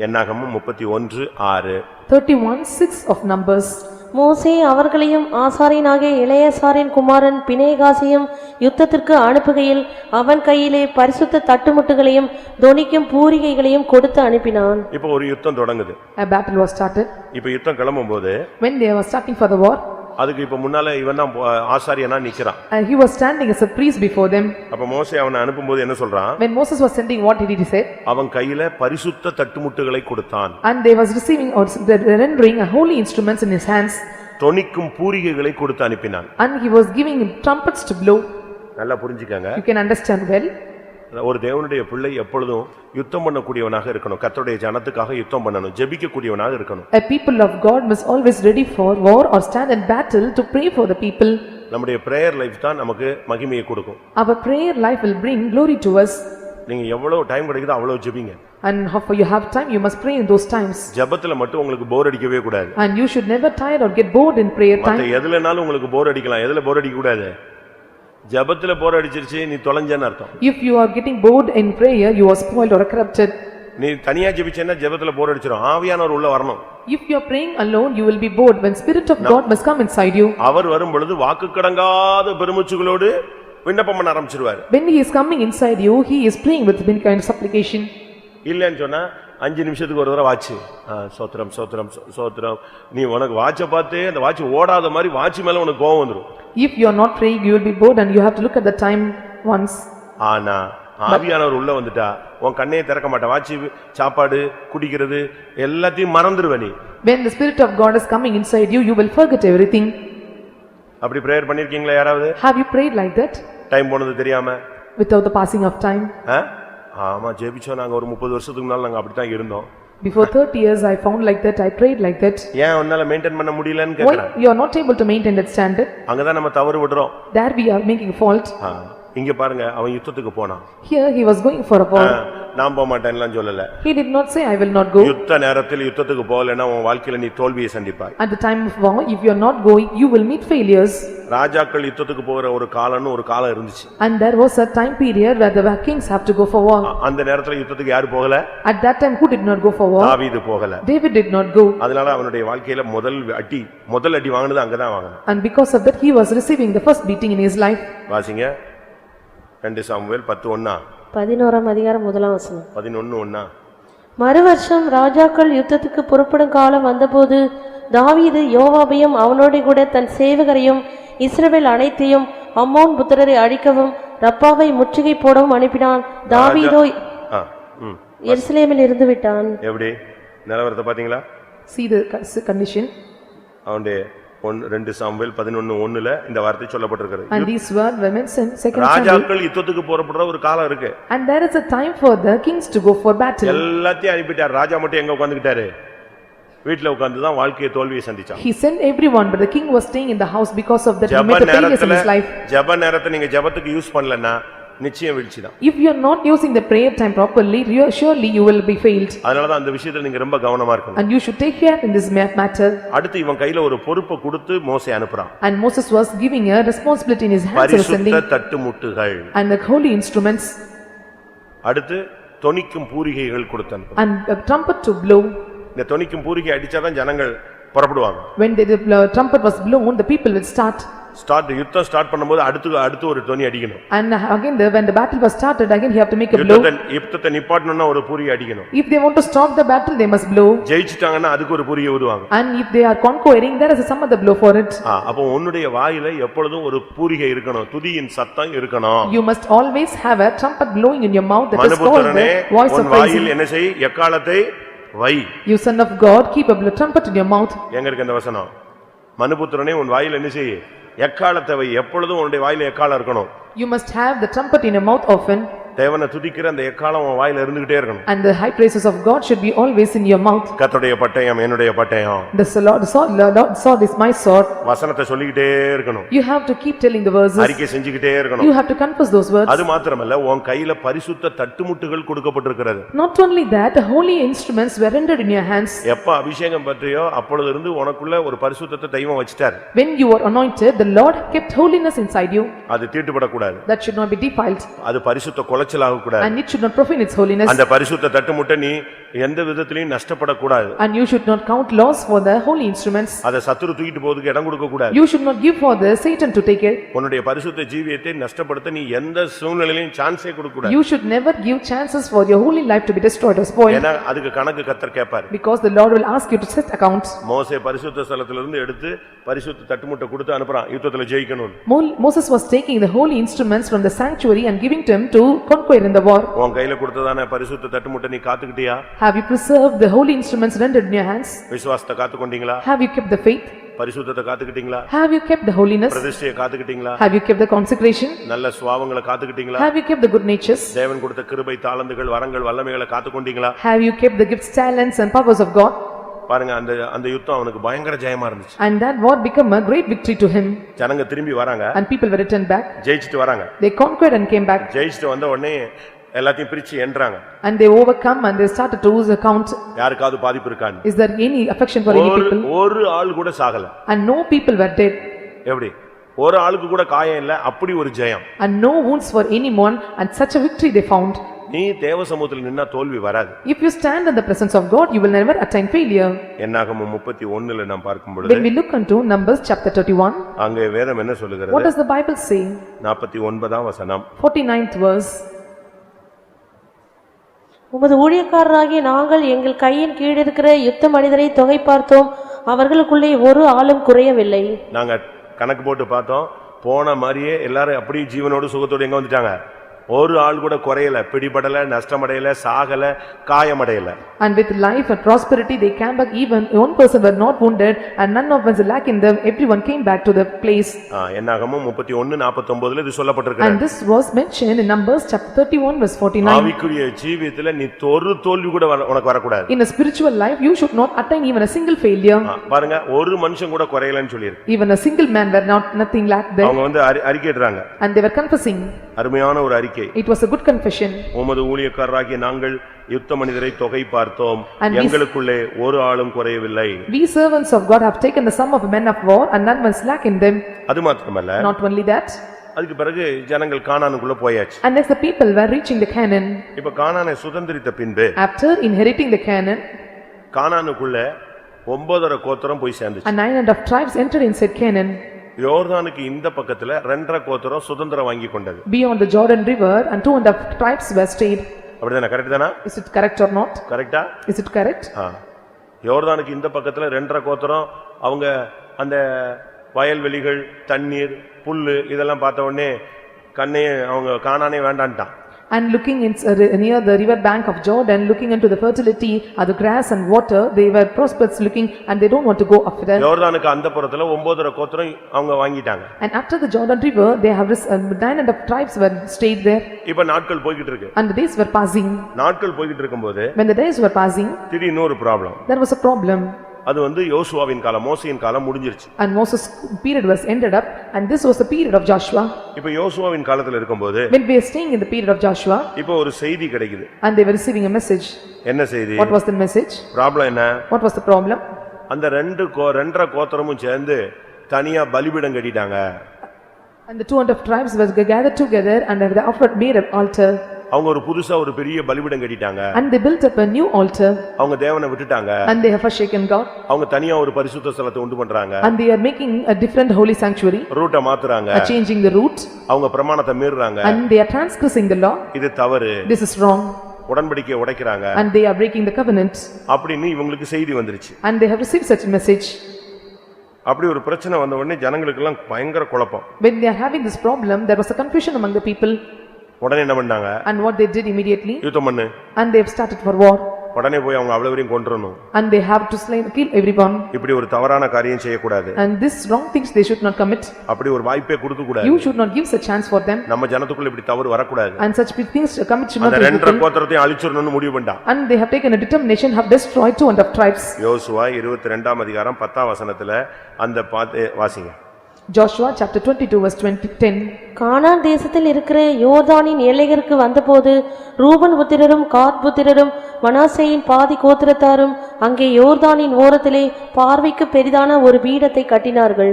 என்னாகமம் 31:6. 31:6 of Numbers. மோசே அவர்களையும் ஆசாரியனாகிய எலெயாசாரின் குமாரன் பினேகாசையும் யுத்தத்திற்கு அனுப்புகையில் அவன் கையிலே பரிசுத்த தட்டுமுட்டுகளையும் தொனிக்கும் பூரிகைகளையும் கொடுத்து அனுப்பினான். இப்போ ஒரு யுத்தம் தொடங்குது. A battle was started. இப்போ யுத்தம் கிளம்பும்போது, when they were starting for the war, அதுக்கு இப்ப முன்னால இவன் தான் ஆசாரியனா நிக்கிறான். and he was standing as a priest before them. அப்ப மோசே அவனை அனுப்பும்போது என்ன சொல்றான்? when Moses was sending, what did he say? அவன் கையில பரிசுத்த தட்டுமுட்டுகளை கொடுத்தான். and they was receiving or rendering a holy instruments in his hands. தொனிக்கும் பூரிகைகளை கொடுத்து அனுப்பினான். and he was giving him trumpets to blow. நல்லா புரிஞ்சுக்கங்க. you can understand well. ஒரு தேவனுடைய பிள்ளை எப்பொழுதும் யுத்தம் பண்ணக்கூடியவனாக இருக்கணும். கர்த்தருடைய ஜனத்துக்காக யுத்தம் பண்ணணும், ஜெபிக்கக்கூடியவனாக இருக்கணும். A people of God must always ready for war or stand in battle to pray for the people. நம்முடைய பிரேயர் லைஃப் தான் நமக்கு மகிமையை கொடுக்கும். Our prayer life will bring glory to us. நீங்க எவ்வளவு டைம் கிடைக்குதோ அவ்வளவு ஜெபிங்க. and how you have time you must pray in those times. ஜெபத்துல மட்டும் உங்களுக்கு போர் அடிக்கவே கூடாது. and you should never tire or get bored in prayer time. மத்த எதுலனாலும் உங்களுக்கு போர் அடிக்கலாம், எதுல போர் அடிக்க கூடாது? ஜெபத்துல போர் அடிச்சிருச்சு நீ தொலைஞ்சேன்னு அர்த்தம். if you are getting bored in prayer you are spoiled or corrupted. நீ தனியா ஜெபிச்சேன்னா ஜெபத்துல போர் அடிச்சிரும். ஆவியானவர் உள்ள வரணும். if you are praying alone you will be bored. when spirit of God must come inside you. அவர் வரும் பொழுது வாக்கு கடங்காத பெருமூச்சுகளோடு விண்ணப்பம் பண்ண ஆரம்பிச்சிடுவார். when he is coming inside you he is praying with many kind of supplication. இல்லன்னு சொன்னா 5 நிமிஷத்துக்கு ஒரு தடவை வாட்ச் சோத்ரம் சோத்ரம் சோத்ரம். நீ உனக்கு வாட்சை பார்த்தே அந்த வாட்ச் ஓடாத மாதிரி வாட்ச் மேல உனக்கு கோவம் வந்துரும். if you are not praying you will be bored and you have to look at the time once. ஆனா ஆவியானவர் உள்ள வந்துட்டா உன் கண்ணையே திறக்க மாட்டா. வாட்சி, சாப்பாடு, குடிக்கிறது எல்லாத்தையும் மறந்துடுவ நீ. when the spirit of God is coming inside you you will forget everything. அப்படி பிரேயர் பண்ணிருக்கீங்களா யாராவது? Have you prayed like that time போனது தெரியாம? without the passing of time? ஆமா ஜெபிச்சோம். நாங்க ஒரு 30 வருஷத்துக்கு முன்னால நாங்க அப்படித்தான் இருந்தோம். Before 30 years I found like that, I prayed like that. ஏன் உன்னால மெயின்டைன் பண்ண முடியலன்னு Why கேக்குறேன். you are not able to maintain that standard? அங்கதான் நம்ம தவறு விடுறோம். There we are making fault. இங்க பாருங்க, அவன் யுத்தத்துக்கு போனான். Here he was going for a war. நான் போக மாட்டேன்லாம் சொல்லல. He did not say I will not go. யுத்த நேரத்தில் யுத்தத்துக்கு போகலன்னா உன் வாழ்க்கையில நீ தோல்வியை சந்திப்பாய். At the time of war, if you are not going, you will meet failures. ராஜாக்கள் யுத்தத்துக்கு போகிற ஒரு காலம்னு ஒரு காலம் இருந்துச்சு. And there was a time period where the kings have to go for war. அந்த நேரத்துல யுத்தத்துக்கு யாரு போகல? At that time who did not go for war? தாவீது போகல. David did not go. அதனால அவனுடைய வாழ்க்கையில முதல் அடி வாங்குனது அங்கதான் வாங்குனான். And because of that he was receiving the first beating in his life. வாசிங்க 2 சாமுவேல் 10:1. 11ஆம் அதிகாரம் 1ஆம் வசனம். 11:1. மறுவருஷம் ராஜாக்கள் யுத்தத்துக்கு புறப்படும் காலம் வந்தபோது தாவீது யோவாபையும் அவனோடு கூட தன் சேவகரையும் இஸ்ரவேல் அனைத்தையும் அம்மோன் புத்திரரை அழிக்கவும் ரப்பாவை முற்றுகை போடவும் அனுப்பினான். தாவீதோ எருசலேமில் இருந்து விட்டான். எப்படி நிலவரத்தை பாத்தீங்களா? See the condition. அவனுடைய 2 சாமுவேல் 11:1 இந்த வார்த்தை சொல்லப்பட்டிருக்கிறது. And these were mentioned second Samuel. ராஜாக்கள் யுத்தத்துக்கு புறப்படுற ஒரு காலம் இருக்கு. And there is a time for the kings to go for battle. எல்லாத்தையும் அனுப்பிட்டார். ராஜா மட்டும் எங்க உட்கார்ந்துட்டாரு? வீட்ல உட்கார்ந்து தான் வாழ்க்கையை தோல்வியை சந்திச்சான். He sent everyone, but the king was staying in the house because of that he met the failures in his life. ஜெப நேரத்தை நீங்க ஜெபத்துக்கு யூஸ் பண்ணலன்னா நிச்சயம் வீழ்ச்சிதான். If you are not using the prayer time properly, surely you will be failed. அதனால தான் அந்த விஷயத்துல நீங்க ரொம்ப கவனமா இருக்கணும். And you should take care in this matter. அடுத்து இவன் கையில ஒரு பொறுப்பை கொடுத்து மோசே அனுப்புறான். And Moses was giving a responsibility in his hands of sending. பரிசுத்த தட்டுமுட்டுகள் And the holy instruments. அடுத்து தொனிக்கும் பூரிகைகள் கொடுத்தான். And a trumpet to blow. இந்த தொனிக்கும் பூரிகை அடிச்சாதான் ஜனங்கள் புறப்படுவாங்க. When the trumpet was blown, the people will start. யுத்தம் ஸ்டார்ட் பண்ணும்போது அடுத்து ஒரு தொனி அடிக்கணும். And again when the battle was started, again he have to make a blow. யுத்தத்தை நிப்பாட்டணும்னா ஒரு பூரிகை அடிக்கணும். If they want to stop the battle, they must blow. ஜெயிச்சிட்டாங்கன்னா அதுக்கு ஒரு பூரிகை ஊதுவாங்க. And if they are conquering, there is some other blow for it. அப்போ உன்னுடைய வாயில எப்பொழுதும் ஒரு பூரிகை இருக்கணும். துதியின் சத்தம் இருக்கணும். You must always have a trumpet blowing in your mouth, that is called the voice of praise. வாயில் என்ன செய்? எக்காலத்தை வை. You son of God, keep a trumpet in your mouth. எங்க இருக்கு அந்த வசனம்? மனுபுத்திரனே உன் வாயில் என்ன செய்? எக்காலத்தை வை. எப்பொழுதும் உன்னுடைய வாயில எக்காலம் இருக்கணும். You must have the trumpet in your mouth often. தேவனை துதிக்கிற அந்த எக்காலம் உன் வாயில இருந்துகிட்டே இருக்கணும். And the high praises of God should be always in your mouth. கர்த்தருடைய பட்டயம் என்னுடைய பட்டயம். The Lord's sword is my sword. வசனத்தை சொல்லிக்கிட்டே இருக்கணும். You have to keep telling the verses. அறிக்கை செஞ்சிக்கிட்டே இருக்கணும். You have to confess those words. அது மாத்திரமல்ல, உன் கையில பரிசுத்த தட்டுமுட்டுகள் கொடுக்கப்பட்டிருக்கிறது. Not only that, the holy instruments were rendered in your hands. எப்ப அபிஷேகம் பற்றியோ அப்பொழுது இருந்து உனக்குள்ள ஒரு பரிசுத்தத்தை தெய்வம் வச்சிட்டார். When you were anointed, the Lord kept holiness inside you. அது தீட்டுப்படக்கூடாது. That should not be defiled. அது பரிசுத்த குலைச்சலாக கூடாது. And it should not profane its holiness. அந்த பரிசுத்த தட்டுமுட்டை நீ எந்த விதத்திலயும் நஷ்டப்படக்கூடாது. And you should not count loss for the holy instruments. அத சத்துரு தூக்கிட்டு போறதுக்கு இடம் கொடுக்க கூடாது. You should not give for the Satan to take it. உன்னுடைய பரிசுத்த ஜீவியத்தை நஷ்டப்படுத்த நீ எந்த சூழ்நிலையிலும் சான்ஸே கொடுக்க கூடாது. You should never give chances for your holy life to be destroyed or spoiled. ஏன்னா அதுக்கு கணக்கு கர்த்தர் கேட்பார். Because the Lord will ask you to set accounts. மோசே பரிசுத்த ஸ்தலத்திலிருந்து எடுத்து பரிசுத்த தட்டுமுட்டை கொடுத்து அனுப்புறான் யுத்தத்துல ஜெயிக்கணும். Moses was taking the holy instruments from the sanctuary and giving them to conquer in the war. உன் கையில கொடுத்ததான பரிசுத்த தட்டுமுட்டை நீ காத்துக்கிட்டியா? Have you preserved the holy instruments rendered in your hands? விசுவாசத்தை காத்துக்கொண்டீங்களா? Have you kept the faith? பரிசுத்தத்தை காத்துக்கிட்டீங்களா? Have you kept the holiness? பிரதிஷ்டையை காத்துக்கிட்டீங்களா? Have you kept the consecration? நல்ல சுபாவங்களை காத்துக்கிட்டீங்களா? Have you kept the good natures? தேவன் கொடுத்த கிருபை, தாளந்துகள், வரங்கள், வல்லமைகளை காத்துக்கொண்டீங்களா? Have you kept the gifts, talents and powers of God? பாருங்க, அந்த யுத்தம் அவனுக்கு பயங்கர ஜெயமா இருந்துச்சு. And that war became a great victory to him. ஜனங்க திரும்பி வராங்க. And people were returned back. ஜெயிச்சிட்டு வராங்க. They conquered and came back. ஜெயிச்சிட்டு வந்த உடனே எல்லாத்தையும் பிரிச்சு எண்றாங்க. And they overcome and they started to use account. யாருக்காவது பாதிப்பு இருக்கான்னு. Is there any affection for any people? ஒரு ஆள் கூட சாகல. And no people were dead. எப்படி? ஒரு ஆளுக்கு கூட காயம் இல்ல, அப்படி ஒரு ஜெயம். And no wounds for anyone, and such a victory they found. நீ தேவ சமூகத்தில் நின்னா தோல்வி வராது. If you stand in the presence of God, you will never attain failure. என்னாகமம் 31ல நாம் பார்க்கும் பொழுது, When we look into Numbers chapter 31, அங்கே வேதம் என்ன சொல்லுகிறது? what does the Bible say? 49ஆம் வசனம். 49th verse. உமது ஊழியக்காரராகிய நாங்கள் எங்கள் கையின் கீழ் இருக்கிற யுத்த மனிதரை தொகை பார்த்தோம், அவர்களுக்குள்ளே ஒரு ஆளும் குறையவில்லை. நாங்க கணக்கு போட்டு பார்த்தோம், போன மாதிரியே எல்லாரும் அப்படியே ஜீவனோடு சுகத்தோடு எங்க வந்துட்டாங்க? ஒரு ஆள் கூட குறையல, பிடிபடல, நஷ்டமடையல, சாகல, காயமடையல. And with life and prosperity they came back, even one person were not wounded and none of us lack in them, everyone came back to the place. என்னாகமம் 31:49 இது சொல்லப்பட்டிருக்கு. And this was mentioned in Numbers chapter 31 verse 49. ஆவிக்குரிய ஜீவியத்துல நீ ஒரு தோல்வி கூட உனக்கு வரக்கூடாது. In a spiritual life you should not attain even a single failure. பாருங்க, ஒரு மனுஷன் கூட குறையலன்னு சொல்லிருக்கு. Even a single man were nothing lacked there. அவங்க வந்து அறிக்கையிடுறாங்க. And they were confessing. அருமையான ஒரு அறிக்கை. It was a good confession. உமது ஊழியக்காரராகிய நாங்கள் யுத்த மனிதரை தொகை பார்த்தோம், எங்களுக்குள்ளே ஒரு ஆளும் குறையவில்லை. We servants of God have taken the sum of men of war and none was lack in them. அது மாத்திரமல்ல, Not only that, அதுக்கு பிறகு ஜனங்கள் கானானுக்குள்ள போயாச்சு. and as the people were reaching the Canaan, இப்ப கானானை சுதந்தரித்த பின்பு after inheriting the Canaan, கானானுக்குள்ள 9.5 கோத்திரம் போய் சேர்ந்துச்சு. and 9 tribes entered inside Canaan. யோர்தானுக்கு இந்த பக்கத்துல 2.5 கோத்திரம் சுதந்திரம் வாங்கி கொண்டது. Beyond the Jordan river and 2 tribes were stayed. அப்படிதானே? கரெக்ட் தானா? Is it correct or not? கரெக்டா? Is it correct? யோர்தானுக்கு இந்த பக்கத்துல 2.5 கோத்திரம் அவங்க அந்த வயல்வெளிகள், தண்ணீர், புல்லு இதெல்லாம் பார்த்த உடனே கண்ணே அவங்க கானானே வேண்டான்ட்டான். And looking near the river bank of Jordan, looking into the fertility of the grass and water, they were prosperous looking and they don't want to go after. யோர்தானுக்கு அந்த புறத்துல 9.5 கோத்திரம் அவங்க வாங்கிட்டாங்க. And after the Jordan river, they have 9 tribes were stayed there. இப்ப நாட்கள் போயிட்டு இருக்கு. And the days were passing. நாட்கள் போயிட்டு இருக்கும்போது When the days were passing, திடீர்னு ஒரு problem. there was a problem. அது வந்து யோசுவாவின் காலம், மோசேயின் காலம் முடிஞ்சிருச்சு. And Moses' period was ended up and this was the period of Joshua. இப்ப யோசுவாவின் காலத்துல இருக்கும்போது When we are staying in the period of Joshua, இப்ப ஒரு செய்தி கிடைக்குது. and they were receiving a message. என்ன செய்தி? What was the message? Problem என்ன? What was the problem? அந்த 2.5 கோத்திரமும் சேர்ந்து தனியா பலிபீடம் கட்டிட்டாங்க. And the 2 tribes were gathered together and they offered made an altar. அவங்க ஒரு புதுசா ஒரு பெரிய பலிபீடம் கட்டிட்டாங்க. And they built up a new altar. அவங்க தேவனை விட்டுட்டாங்க. And they have forsaken God. அவங்க தனியா ஒரு பரிசுத்த ஸ்தலத்தை உண்டு பண்றாங்க. And they are making a different holy sanctuary. ரூட்டை மாத்துறாங்க. Changing the route. அவங்க பிரமாணத்தை மீறுறாங்க. And they are transgressing the law. இது தவறு. This is wrong. உடன்படிக்கையை உடைக்கிறாங்க. And they are breaking the covenant. அப்படின்னு இவங்களுக்கு செய்தி வந்துருச்சு. And they have received such a message. அப்படி ஒரு பிரச்சனை வந்த உடனே ஜனங்களுக்கு எல்லாம் பயங்கர குழப்பம். When they are having this problem, there was a confusion among the people. உடனே என்ன பண்ணாங்க? And what they did immediately? யுத்தம் பண்ணு. And they have started for war. உடனே போய் அவங்க அவ்வளவுரையும் கொன்றணும். And they have to kill everyone. இப்படி ஒரு தவறான காரியம் செய்ய கூடாது. And this wrong things they should not commit. அப்படி ஒரு வாய்ப்பே கொடுக்க கூடாது. You should not give such chance for them. நம்ம ஜனத்துக்குள்ள இப்படி தவறு வர கூடாது. And such things commit should not அந்த be 2 கோத்திரத்தையும் அழிச்சிரணும்னு முடிவு பண்ணிட்டான். And they have taken a determination, have destroyed 2 tribes. யோசுவா 22ஆம் அதிகாரம் 10ஆம் வசனத்துல அந்த வாசிங்க. Joshua chapter 22 verse 10. கானான் தேசத்தில் இருக்கிற யோர்தானின் எல்லைகளுக்கு வந்தபோது ரூபன் புத்திரரும் காத் புத்திரரும் மனாசேயின் பாதி கோத்திரத்தாரும் அங்கே யோர்தானின் ஓரத்திலே பார்வைக்கு பெரிதான ஒரு பீடத்தை கட்டினார்கள்.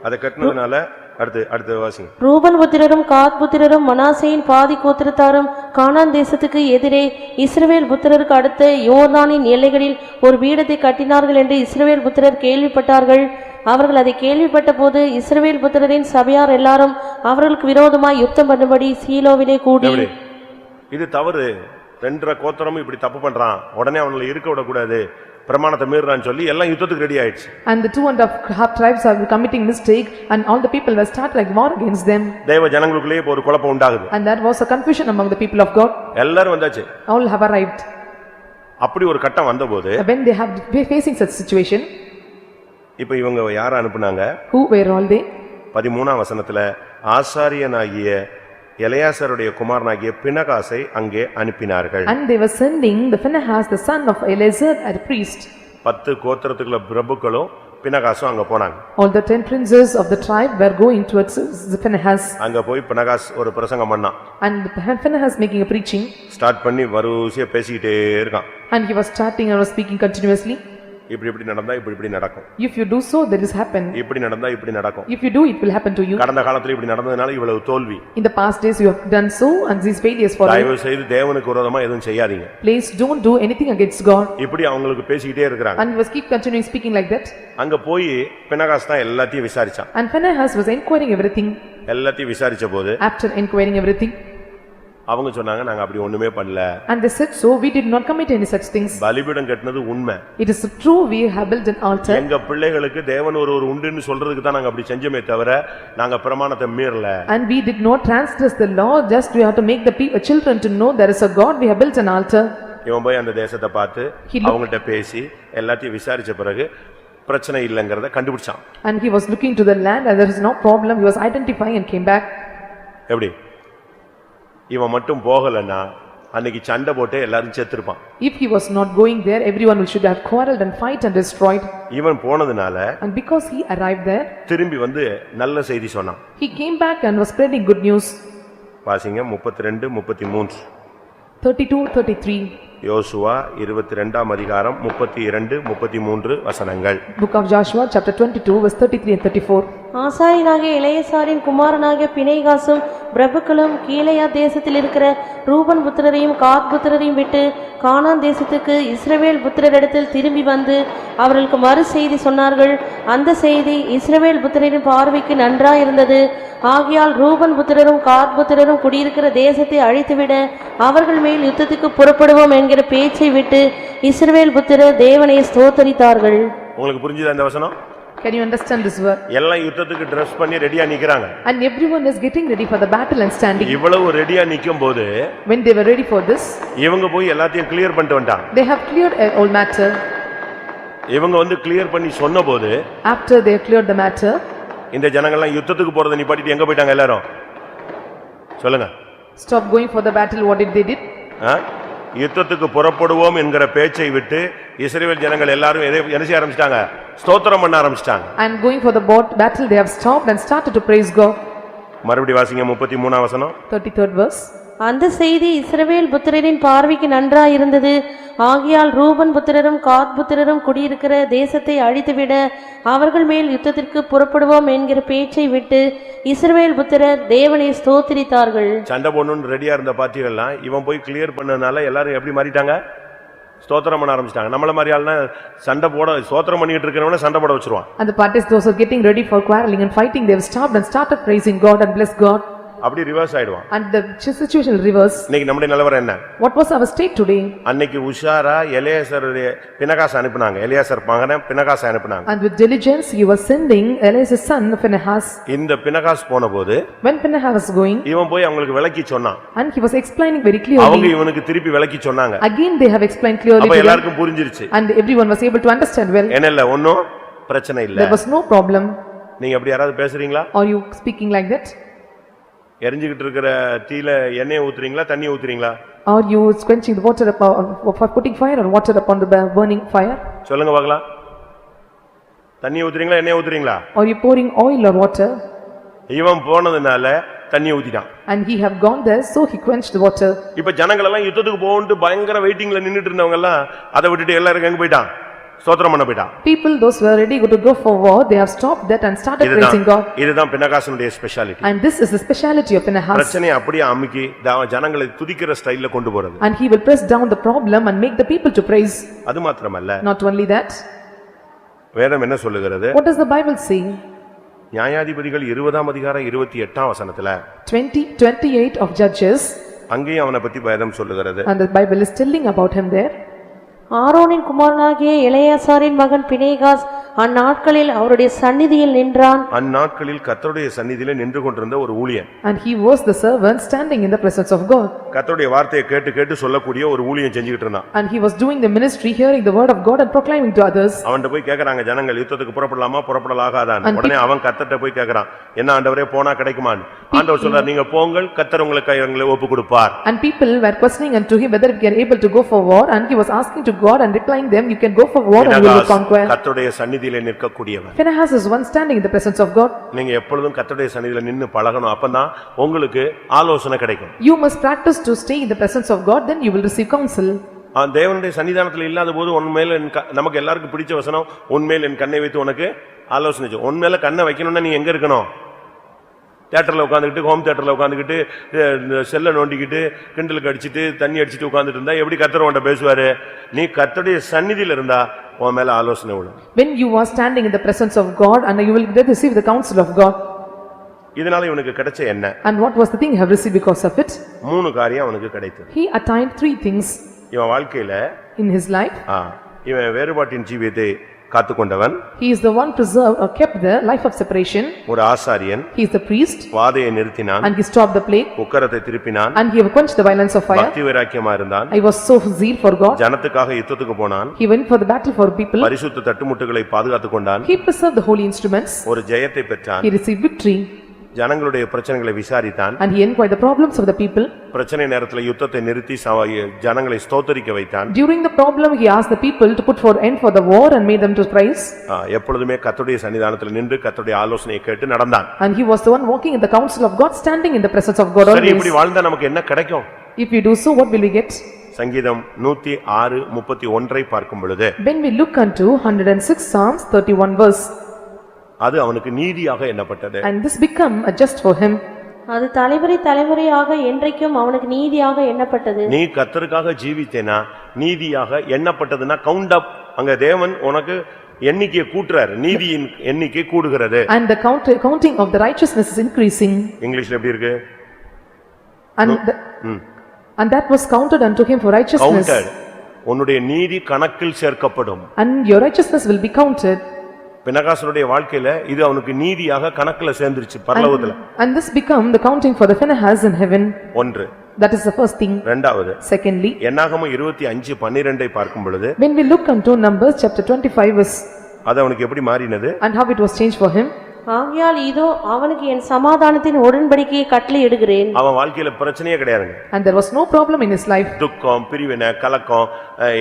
அதை கட்டினதுனால அடுத்து வாசிங்க. ரூபன் புத்திரரும் காத் புத்திரரும் மனாசேயின் பாதி கோத்திரத்தாரும் கானான் தேசத்துக்கு எதிரே இஸ்ரவேல் புத்திரருக்கு அடுத்த யோர்தானின் எல்லைகளில் ஒரு பீடத்தை கட்டினார்கள் என்று இஸ்ரவேல் புத்திரர் கேள்விப்பட்டார்கள். அவர்கள் அதை கேள்விப்பட்ட போது இஸ்ரவேல் புத்திரரின் சபையார் எல்லாரும் அவர்களுக்கு விரோதமாய் யுத்தம் பண்ணும்படி சீலோவிலே கூடி, இது தவறு, 2 கோத்திரமும் இப்படி தப்பு பண்றான், உடனே அவங்களை இருக்க விடக்கூடாது, பிரமாணத்தை மீறான்னு சொல்லி எல்லாம் யுத்தத்துக்கு ரெடி ஆயிடுச்சு. And the 2.5 tribes are committing mistake and all the people were start like war against them. தேவ ஜனங்களுக்குள்ளே ஒரு குழப்பம் உண்டாகுது. And there was a confusion among the people of God. எல்லாரும் வந்தாச்சு. All have arrived. அப்படி ஒரு கட்டம் வந்தபோது when they have facing such situation, இப்ப இவங்க யாரை அனுப்புனாங்க? Who were all they? 13ஆம் வசனத்துல ஆசாரியனாகிய எலெயாசாருடைய குமாரனாகிய பினகாசை அங்கே அனுப்பினார்கள். And they were sending the Phinehas the son of Eleazar as a priest. 10 கோத்திரத்துக்குள்ள பிரபுக்களும் பினகாசும் அங்க போனாங்க. All the 10 princes of the tribe were going towards the Phinehas. அங்க போய் பினகாஸ் ஒரு பிரசங்கம் பண்ணான். And Phinehas making a preaching. Start பண்ணி வரிசையா பேசிக்கிட்டே இருக்கான். And he was starting and was speaking continuously. இப்படி நடந்தா இப்படி நடக்கும். If you do so, that is happen. இப்படி நடந்தா இப்படி நடக்கும். If you do, it will happen to you. கடந்த காலத்துல இப்படி நடந்ததனால இவ்வளவு தோல்வி. In the past days you have done so and these failures for you. தயவு செய்து தேவனுக்கு விரோதமா எதுவும் செய்யாதீங்க. Please don't do anything against God. இப்படி அவங்களுக்கு பேசிக்கிட்டே இருக்காங்க. And was keep continuing speaking like that. அங்க போய் பினகாஸ் தான் எல்லாத்தையும் விசாரிச்சான். And Phinehas was inquiring everything. எல்லாத்தையும் விசாரிச்ச போது After inquiring everything, அவங்க சொன்னாங்க நாங்க அப்படி ஒண்ணுமே பண்ணல. And they said, so we did not commit any such things. பலிபீடம் கட்டினது உண்மை. It is true, we have built an altar. எங்க பிள்ளைகளுக்கு தேவன் ஒரு உண்டுன்னு சொல்றதுக்கு தான் நாங்க அப்படி செஞ்சோமே தவிர நாங்க பிரமாணத்தை மீறல. And we did not transgress the law, just we have to make the children to know there is a God, we have built an altar. இவன் போய் அந்த தேசத்தை பார்த்து அவங்கள்ட்ட பேசி எல்லாத்தையும் விசாரிச்ச பிறகு பிரச்சனை இல்லங்கறத கண்டுபிடிச்சான். And he was looking to the land and there is no problem, he was identifying and came back. எப்படி இவன் மட்டும் போகலன்னா அன்னைக்கு சண்டை போட்டு எல்லாரும் செத்துருப்பான். If he was not going there, everyone should have quarreled and fight and destroyed. இவன் போனதுனால And because he arrived there, திரும்பி வந்து நல்ல செய்தி சொன்னான். he came back and was spreading good news. வாசிங்க 32 33 32-33. யோசுவா 22ஆம் அதிகாரம் 32 33 வசனங்கள். Book of Joshua, chapter 22, verse 33 and 34. ஆசாரியனாகிய எலெயாசாரின் குமாரனாகிய பினெகாசும் பிரபுக்களும் கீலேயா தேசத்தில் இருக்கிற ரூபன் புத்திரரையும் காத் புத்திரரையும் விட்டு கானான் தேசத்துக்கு இஸ்ரவேல் புத்திரரிடத்தில் திரும்பி வந்து அவர்களுக்கு மறு செய்தி சொன்னார்கள். அந்த செய்தி இஸ்ரவேல் புத்திரரின் பார்வைக்கு நன்றாயிருந்தது. ஆகையால் ரூபன் புத்திரரும் காத் புத்திரரும் குடியிருக்கிற தேசத்தை அழித்துவிட அவர்கள் மேல் யுத்தத்துக்கு புறப்படுவோம் என்கிற பேச்சை விட்டு இஸ்ரவேல் புத்திரர் தேவனை ஸ்தோத்தரித்தார்கள். உங்களுக்கு புரிஞ்சுதா இந்த வசனம்? Can you understand this word? எல்லாம் யுத்தத்துக்கு Dress பண்ணி ரெடியா நிக்கறாங்க. And everyone is getting ready for the battle and standing. இவ்வளவு ரெடியா நிக்கும்போது When they were ready for this, இவங்க போய் எல்லாத்தையும் கிளியர் பண்ணிட்டு வந்தாங்க. they have cleared all matter. இவங்க வந்து கிளியர் பண்ணி சொன்னபோது After they cleared the matter, இந்த ஜனங்கள்லாம் யுத்தத்துக்கு போறதை நிப்பாட்டிட்டு எங்க போயிட்டாங்க எல்லாரும்? சொல்லுங்க. stop going for the battle. What did they did? யுத்தத்துக்கு புறப்படுவோம் என்கிற பேச்சை விட்டு இஸ்ரவேல் ஜனங்கள் எல்லாரும் என்ன செய்ய ஆரம்பிச்சிட்டாங்க? ஸ்தோத்திரம் பண்ண ஆரம்பிச்சிட்டாங்க. And going for the battle, they have stopped and started to praise God. மறுபடியும் வாசிங்க 33ஆம் வசனம். 33rd verse. அந்த செய்தி இஸ்ரவேல் புத்திரரின் பார்வைக்கு நன்றாயிருந்தது. ஆகையால் ரூபன் புத்திரரும் காத் புத்திரரும் குடியிருக்கிற தேசத்தை அழித்துவிட அவர்கள் மேல் யுத்தத்திற்கு புறப்படுவோம் என்கிற பேச்சை விட்டு இஸ்ரவேல் புத்திரர் தேவனை ஸ்தோத்திரித்தார்கள். சண்டை போடணும்னு ரெடியா இருந்த பார்ட்டிகள்லாம் இவன் போய் கிளியர் பண்ணனால எல்லாரும் எப்படி மாறிட்டாங்க? ஸ்தோத்திரம் பண்ண ஆரம்பிச்சிட்டாங்க. நம்மள மாதிரி ஆளுனா சண்டை போட ஸ்தோத்திரம் பண்ணிட்டு இருக்கிறவன சண்டை போட வச்சிருவான். And the parties, those who are getting ready for quarreling and fighting, they have stopped and started praising God and bless God. அப்படி ரிவர்ஸ் ஆயிடுவான். And the situation will reverse. இன்னைக்கு நம்முடைய நிலவரம் என்ன? What was our state today? அன்னைக்கு உஷாரா எலியாசருடைய பினகாஸ் அனுப்புனாங்க. Eleazar மகனை பினகாஸ் அனுப்புனாங்க. And with diligence he was sending Eleazar's son Phinehas. இந்த பினகாஸ் போனபோது When Phinehas was going, இவன் போய் அவங்களுக்கு விளக்கி சொன்னான். and he was explaining very clearly. அவங்க இவனுக்கு திருப்பி விளக்கி சொன்னாங்க. Again they have explained clearly. அப்ப எல்லாருக்கும் புரிஞ்சிருச்சு. And everyone was able to understand well. என்னல்ல ஒண்ணும் பிரச்சனை இல்ல. There was no problem. நீங்க அப்படி யாராவது பேசுறீங்களா? Are you speaking like that? எரிஞ்சிட்டு இருக்கிற தீல எண்ணெய் ஊத்துறீங்களா தண்ணி ஊத்துறீங்களா? Are you quenching the water for putting fire or water upon the burning fire? சொல்லுங்க பார்க்கலாம். தண்ணி ஊத்துறீங்களா எண்ணெய் ஊத்துறீங்களா? Are you pouring oil or water? இவன் போனதுனால தண்ணி ஊத்திட்டான். And he have gone there, so he quenched the water. இப்ப ஜனங்கள் எல்லாம் யுத்தத்துக்கு போகணும்னு பயங்கர வெயிட்டிங்ல நின்னுட்டு இருந்தவங்க எல்லாம் அதை விட்டுட்டு எல்லாரும் எங்க போயிட்டான்? ஸ்தோத்திரம் பண்ண போயிட்டான். People those were ready to go for war, they have stopped that and started praising God. இதுதான் பினகாசனுடைய speciality. And this is the speciality of Phinehas. பிரச்சனையை அப்படியே அமுக்கி ஜனங்களை துதிக்கிற ஸ்டைல்ல கொண்டு போறது. And he will press down the problem and make the people to praise. அது மாத்திரமல்ல. Not only that. வேதம் என்ன சொல்லுகிறது? What does the Bible say? நியாயாதிபதிகள் 20ஆம் அதிகாரம் 28ஆம் வசனத்துல 28 of Judges. அங்கேயும் அவனை பத்தி வேதம் சொல்லுகிறது. And the Bible is telling about him there. ஆரோனின் குமாரனாகிய எலெயாசாரின் மகன் பினெகாஸ் அந்நாட்களில் அவருடைய சந்நிதியில் நின்றான். அந்நாட்களில் கர்த்தருடைய சந்நிதியிலே நின்று கொண்டிருந்த ஒரு ஊழியன். And he was the servant standing in the presence of God. கர்த்தருடைய வார்த்தையை கேட்டு கேட்டு சொல்லக்கூடிய ஒரு ஊழியன் செஞ்சிட்டு இருந்தான். And he was doing the ministry, hearing the word of God and proclaiming to others. அவன்கிட்ட போய் கேக்குறாங்க ஜனங்கள் யுத்தத்துக்கு புறப்படலாமா புறப்படலாகாதான்னு. உடனே அவன் கர்த்தர்ட்ட போய் கேக்குறான், என்ன ஆண்டவரே போனா கிடைக்குமான்னு. ஆண்டவர் சொல்றார், நீங்க போங்கள், கர்த்தர் உங்களுக்கு கைகளை ஒப்பு கொடுப்பார். And people were questioning unto him whether we are able to go for war, and he was asking to God and replying them, you can go for war and you will conquer. கர்த்தருடைய சந்நிதியிலே நிற்கக்கூடியவன். Phinehas is one standing in the presence of God. நீங்க எப்பொழுதும் கர்த்தருடைய சந்நிதியில நின்னு பழகணும். அப்பதான் உங்களுக்கு ஆலோசனை கிடைக்கும். You must practice to stay in the presence of God, then you will receive counsel. தேவனுடைய சன்னிதானத்துல இல்லாத போது உன்மேல நமக்கு எல்லாருக்கும் பிடிச்ச வசனம், உன்மேல் என் கண்ணை வைத்து உனக்கு ஆலோசனை செய். உன்மேல கண்ணை வைக்கணும்னா நீ எங்க இருக்கணும்? தியேட்டர்ல உட்காந்துக்கிட்டு, ஹோம் தியேட்டர்ல உட்காந்துக்கிட்டு, செல்ல நோண்டிக்கிட்டு, கிண்டலுக்கு அடிச்சுட்டு, தண்ணி அடிச்சுட்டு உட்காந்துட்டு இருந்தா எப்படி கர்த்தர் உன்கிட்ட பேசுவாரு? நீ கர்த்தருடைய சந்நிதியில இருந்தா உன் மேல ஆலோசனை விடும். When you are standing in the presence of God and you will receive the counsel of God. இதனால இவனுக்கு கிடைச்ச என்ன? And what was the thing he have received because of it? 3 காரியம் அவனுக்கு கிடைத்தது. He attained 3 things இவன் வாழ்க்கையில in his life. இவன் வேறுபாட்டின் ஜீவியத்தை காத்துக்கொண்டவன். He is the one preserved or kept the life of separation. ஒரு ஆசாரியன். He is the priest. வாதையை நிறுத்தினான். And he stopped the plague. உக்கிரத்தை திருப்பினான். And he quenched the violence of fire. பக்தி வைராக்கியமா இருந்தான். He was so zeal for God. ஜனத்துக்காக யுத்தத்துக்கு போனான். He went for the battle for people. பரிசுத்த தட்டுமுட்டுகளை பாதுகாத்துக் கொண்டான். He preserved the holy instruments. ஒரு ஜெயத்தை பெற்றான். He received victory. ஜனங்களுடைய பிரச்சனைகளை விசாரித்தான். And he inquired the problems of the people. பிரச்சனை நேரத்துல யுத்தத்தை நிறுத்தி ஜனங்களை ஸ்தோத்திரிக்க வைத்தான். During the problem he asked the people to put for end for the war and made them to praise. எப்பொழுதுமே கர்த்தருடைய சன்னிதானத்தில் நின்று கர்த்தருடைய ஆலோசனையை கேட்டு நடந்தான். And he was the one walking in the council of God, standing in the presence of God always. சரி, இப்படி வாழ்ந்தா நமக்கு என்ன கிடைக்கும்? If we do so, what will we get? சங்கீதம் 106:31 பார்க்கும் பொழுது, when we look unto 106 Psalms 31 verse, அது அவனுக்கு நீதியாக எண்ணப்பட்டது. and this become a just for him. அது தலைமுறை தலைமுறையாக என்றைக்கும் அவனுக்கு நீதியாக எண்ணப்பட்டது. நீ கர்த்தருக்காக ஜீவித்தேனா நீதியாக எண்ணப்பட்டதுன்னா கவுண்ட் அப். அங்க தேவன் உனக்கு எண்ணிக்கையை கூட்டுறாரு, நீதியின் எண்ணிக்கை கூடுகிறது. And the counting of the righteousness is increasing. இங்கிலீஷ்ல எப்படி இருக்கு? And that was counted unto him for righteousness. Counted. உன்னுடைய நீதி கணக்கில் சேர்க்கப்படும். And your righteousness will be counted. பினகாசனுடைய வாழ்க்கையில இது அவனுக்கு நீதியாக கணக்குல சேர்ந்துருச்சு பரலோகத்துல. And this become the counting for the Phinehas in heaven. ஒன்று. That is the first thing. இரண்டாவது. Secondly, என்னாகமம் 25:12 பார்க்கும் பொழுது, when we look unto Numbers chapter 25 verse, அது அவனுக்கு எப்படி மாறினது? and how it was changed for him. ஆகையால் இதோ அவனுக்கு என் சமாதானத்தின் உடன்படிக்கையை கட்டளையிடுகிறேன். அவன் வாழ்க்கையில பிரச்சனையே கிடையாதுங்க. And there was no problem in his life. துக்கம், பிரிவினை, கலக்கம்,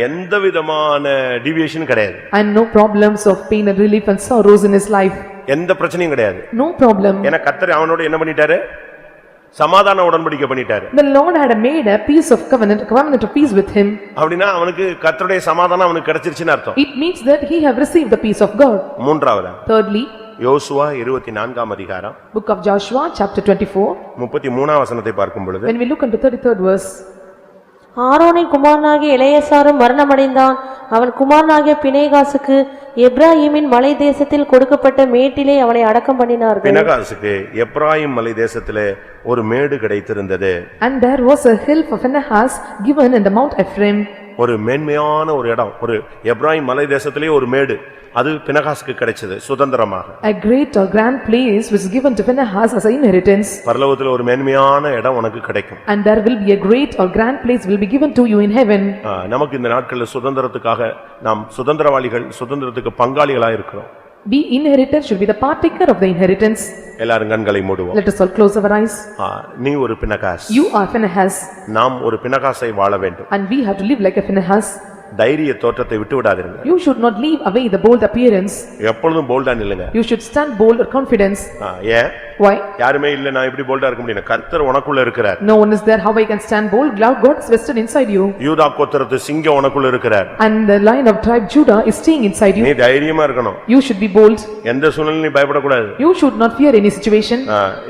எந்த விதமான டிவியேஷன் கிடையாது. And no problems of pain and relief and sorrows in his life. எந்த பிரச்சனையும் கிடையாது. No problem. ஏன்னா கர்த்தர் அவனோட என்ன பண்ணிட்டாரு? சமாதான உடன்படிக்கை பண்ணிட்டாரு. The Lord had made a peace of covenant of peace with him. அப்படினா அவனுக்கு கர்த்தருடைய சமாதானம் அவனுக்கு கிடைச்சிருச்சுன்னு அர்த்தம். It means that he have received the peace of God. மூன்றாவது. Thirdly, யோசுவா 24ஆம் அதிகாரம், book of Joshua chapter 24, 33ஆம் வசனத்தை பார்க்கும் பொழுது, when we look into 33rd verse, ஆரோனின் குமாரனாகிய எலெயாசாரும் மரணமடைந்தான். அவன் குமாரனாகிய பினேகாசுக்கு எப்ராயீமின் மலை தேசத்தில் கொடுக்கப்பட்ட மேட்டிலே அவனை அடக்கம் பண்ணினார்கள். பினகாசுக்கு எப்ராயிம் மலை தேசத்திலே ஒரு மேடு கிடைத்திருந்தது. and there was a hill for Phinehas given in the Mount Ephraim. ஒரு மேன்மையான ஒரு இடம், ஒரு எப்ராயிம் மலை தேசத்திலே ஒரு மேடு, அது பினகாசுக்கு கிடைச்சது சுதந்திரமாக. A great or grand place was given to Phinehas as an inheritance. பரலோகத்தில் ஒரு மேன்மையான இடம் உனக்கு கிடைக்கும். And there will be a great or grand place will be given to you in heaven. நமக்கு இந்த நாட்களில் சுதந்திரத்துக்காக நாம் சுதந்திரவாளிகள், சுதந்திரத்துக்கு பங்காளிகளாக இருக்கிறோம். Be inheritor should be the partaker of the inheritance. எல்லாரும் கண்களை மூடுவோம். Let us all close our eyes. நீ ஒரு பினகாஸ். You are Phinehas. நாம் ஒரு பினகாஸை வாழ வேண்டும். And we have to live like a Phinehas. தைரிய தோற்றத்தை விட்டு விடாதீங்க. You should not leave away the bold appearance. எப்பொழுதும் போல்டா நில்லுங்க. You should stand bold or confidence. ஏன்? Why? யாருமே இல்ல நான் இப்படி போல்டா இருக்க முடியும். கர்த்தர் உனக்குள்ள இருக்கிறார். No one is there, how I can stand bold? God is vested inside you. யூதா கோத்திரத்து சிங்கம் உனக்குள்ள இருக்கிறார். And the lion of tribe Judah is staying inside you. நீ தைரியமா இருக்கணும். You should be bold. எந்த சூழ்நிலையிலும் நீ பயப்படக்கூடாது. You should not fear any situation.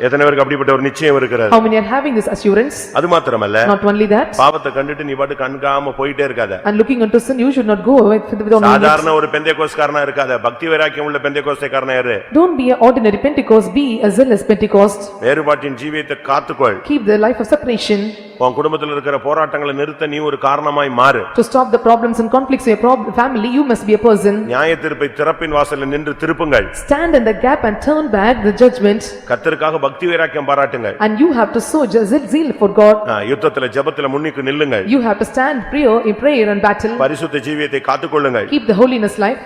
எத்தனை பேருக்கு அப்படிப்பட்ட ஒரு நிச்சயம் இருக்கிறது? How many are having this assurance? அது மாத்திரமல்ல, Not only that, பாவத்தை கண்டுட்டு நீ பாட்டு கண்காம போயிட்டே இருக்காத. and looking unto sin, you should not go away without சாதாரண ஒரு பெந்தேகோஸ்தகாரனா இருக்காத. பக்தி வைராக்கியம் உள்ள பெந்தேகோஸ்தகாரனா இரு. Don't be an ordinary Pentecost, be a zealous Pentecost. வேறுபாட்டின் ஜீவியத்தை காத்துக்கொள். Keep the life of separation. உன் குடும்பத்தில் இருக்கிற போராட்டங்களை நிறுத்த நீ ஒரு காரணமாய் மாறு. To stop the problems and conflicts in your family, you must be a person. நியாயத்தீர்ப்பை திறப்பின் வாசலில் நின்று திருப்புங்கள். Stand in the gap and turn back the judgment. கர்த்தருக்காக பக்தி வைராக்கியம் பாராட்டுங்கள். And you have to sow zeal for God. யுத்தத்திலே ஜெபத்திலே முன்னுக்கு நில்லுங்கள். You have to stand in prayer and battle. பரிசுத்த ஜீவியத்தை காத்துக்கொள்ளுங்கள். Keep the holiness life.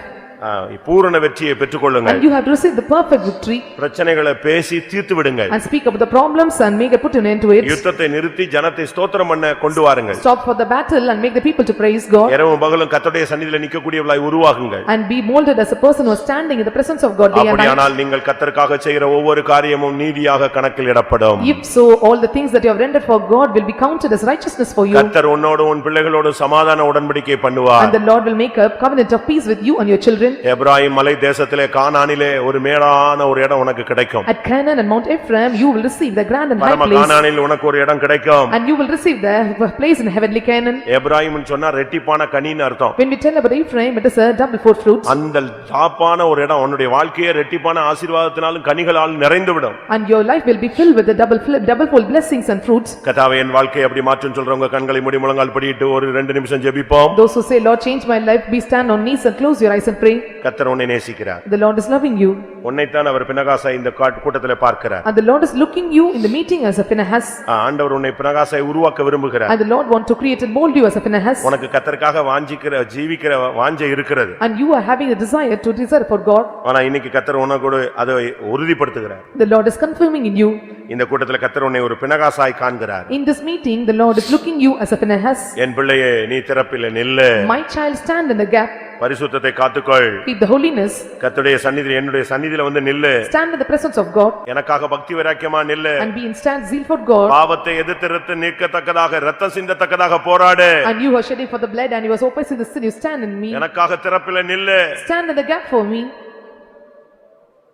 பூரண வெற்றியை பெற்றுக்கொள்ளுங்கள். And you have to receive the perfect victory. பிரச்சனைகளை பேசி தீர்த்து விடுங்கள். And speak about the problems and make a put an end to it. யுத்தத்தை நிறுத்தி ஜனத்தை ஸ்தோத்திரம் பண்ண கொண்டு வாருங்கள். Stop for the battle and make the people to praise God. இரவும் பகலும் கர்த்தருடைய சந்நிதியிலே நிற்கக்கூடியவளாய் உருவாகுங்கள். And be molded as a person who is standing in the presence of God day and night. அப்படியானால் நீங்கள் கர்த்தருக்காக செய்கிற ஒவ்வொரு காரியமும் நீதியாக கணக்கில் இடப்படும். If so, all the things that you have rendered for God will be counted as righteousness for you. கர்த்தர் உன்னோடு உன் பிள்ளைகளோடு சமாதான உடன்படிக்கை பண்ணுவார். And the Lord will make a covenant of peace with you and your children. Ephraim மலை தேசத்திலே கானானிலே ஒரு மேலான ஒரு இடம் உனக்கு கிடைக்கும். At Canaan and Mount Ephraim you will receive the grand and high பரம place. கானானில் உனக்கு ஒரு இடம் கிடைக்கும். And you will receive the place in heavenly Canaan. Ephraim சொன்னா ரெட்டிப்பான கனின்னு அர்த்தம். When we tell about Ephraim, it is a double four fruits. அந்த தாப்பான ஒரு இடம் உன்னுடைய வாழ்க்கையே ரெட்டிப்பான ஆசீர்வாதத்தினாலும் கனிகளால் நிறைந்துவிடும். And your life will be filled with the double fold blessings and fruits. கர்த்தாவே என் வாழ்க்கையை அப்படி மாற்றும் சொல்றவங்க கண்களை மூடி முழங்கால் படியிட்டு ஒரு 2 நிமிஷம் ஜெபிப்போம். Those who say, Lord, change my life, be stand on knees and close your eyes and pray. கர்த்தர் உன்னை நேசிக்கிறார். The Lord is loving you. உன்னைத்தான் அவர் பினகாசை இந்த கூட்டத்திலே பார்க்கிறார். And the Lord is looking you in the meeting as a Phinehas. ஆண்டவர் உன்னை பினகாசை உருவாக்க விரும்புகிறார். And the Lord want to create and mold you as a Phinehas. உனக்கு கர்த்தருக்காக வாஞ்சிக்கிற ஜீவிக்கிற வாஞ்சை இருக்கிறது. And you are having a desire to desire for God. ஆனா இன்னைக்கு கர்த்தர் உனக்கு அதை உறுதிப்படுத்துகிறார். The Lord is confirming in you. இந்த கூட்டத்திலே கர்த்தர் உன்னை ஒரு பினகாசாய் காண்கிறார். In this meeting the Lord is looking you as a Phinehas. என் பிள்ளையே நீ திறப்பிலே நில்லு. My child, stand in the gap. பரிசுத்தத்தை காத்துக்கொள். Keep the holiness. கர்த்தருடைய சந்நிதியிலே என்னுடைய சந்நிதியிலே வந்து நில்லு. Stand in the presence of God. எனக்காக பக்தி வைராக்கியமா நில்லு. And be in stand zeal for God. பாவத்தை எதிர்த்து நீக்கத்தக்கதாக இரத்தம் சிந்தத்தக்கதாக போராடு. And you are shedding for the blood and you are opposing the sin, you stand in me. எனக்காக திறப்பிலே நில்லு. Stand in the gap for me.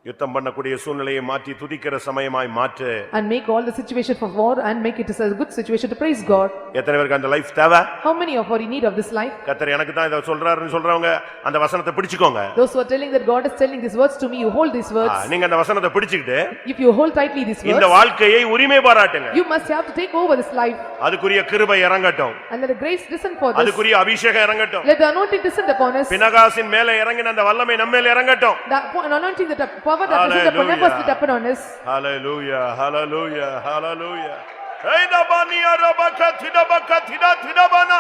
யுத்தம் பண்ணக்கூடிய சூழ்நிலையை மாற்றி துதிக்கிற சமயமாய் மாற்று. And make all the situation for war and make it as a good situation to praise God. எத்தனை பேருக்கு அந்த லைஃப் தேவை? How many of are in need of this life? கர்த்தர் எனக்கு தான் இத சொல்றாருன்னு சொல்றவங்க அந்த வசனத்தை பிடிச்சுக்கோங்க. Those who are telling that God is telling these words to me, you hold these words. நீங்க அந்த வசனத்தை பிடிச்சிட்டு If you hold tightly these words, இந்த வாழ்க்கையை உரிமை பாராட்டுங்க. you must have to take over this life. அதுக்குரிய கிருபை இறங்கட்டும். And let the grace descend for this. அதுக்குரிய அபிஷேகம் இறங்கட்டும். Let the anointing descend upon us. பினகாசின் மேலே இறங்கின அந்த வல்லமை நம்ம மேல் இறங்கட்டும். The anointing, the power that descend upon us, let upon us. Hallelujah, hallelujah, hallelujah. Hey dabaniya rabakathida thidabana.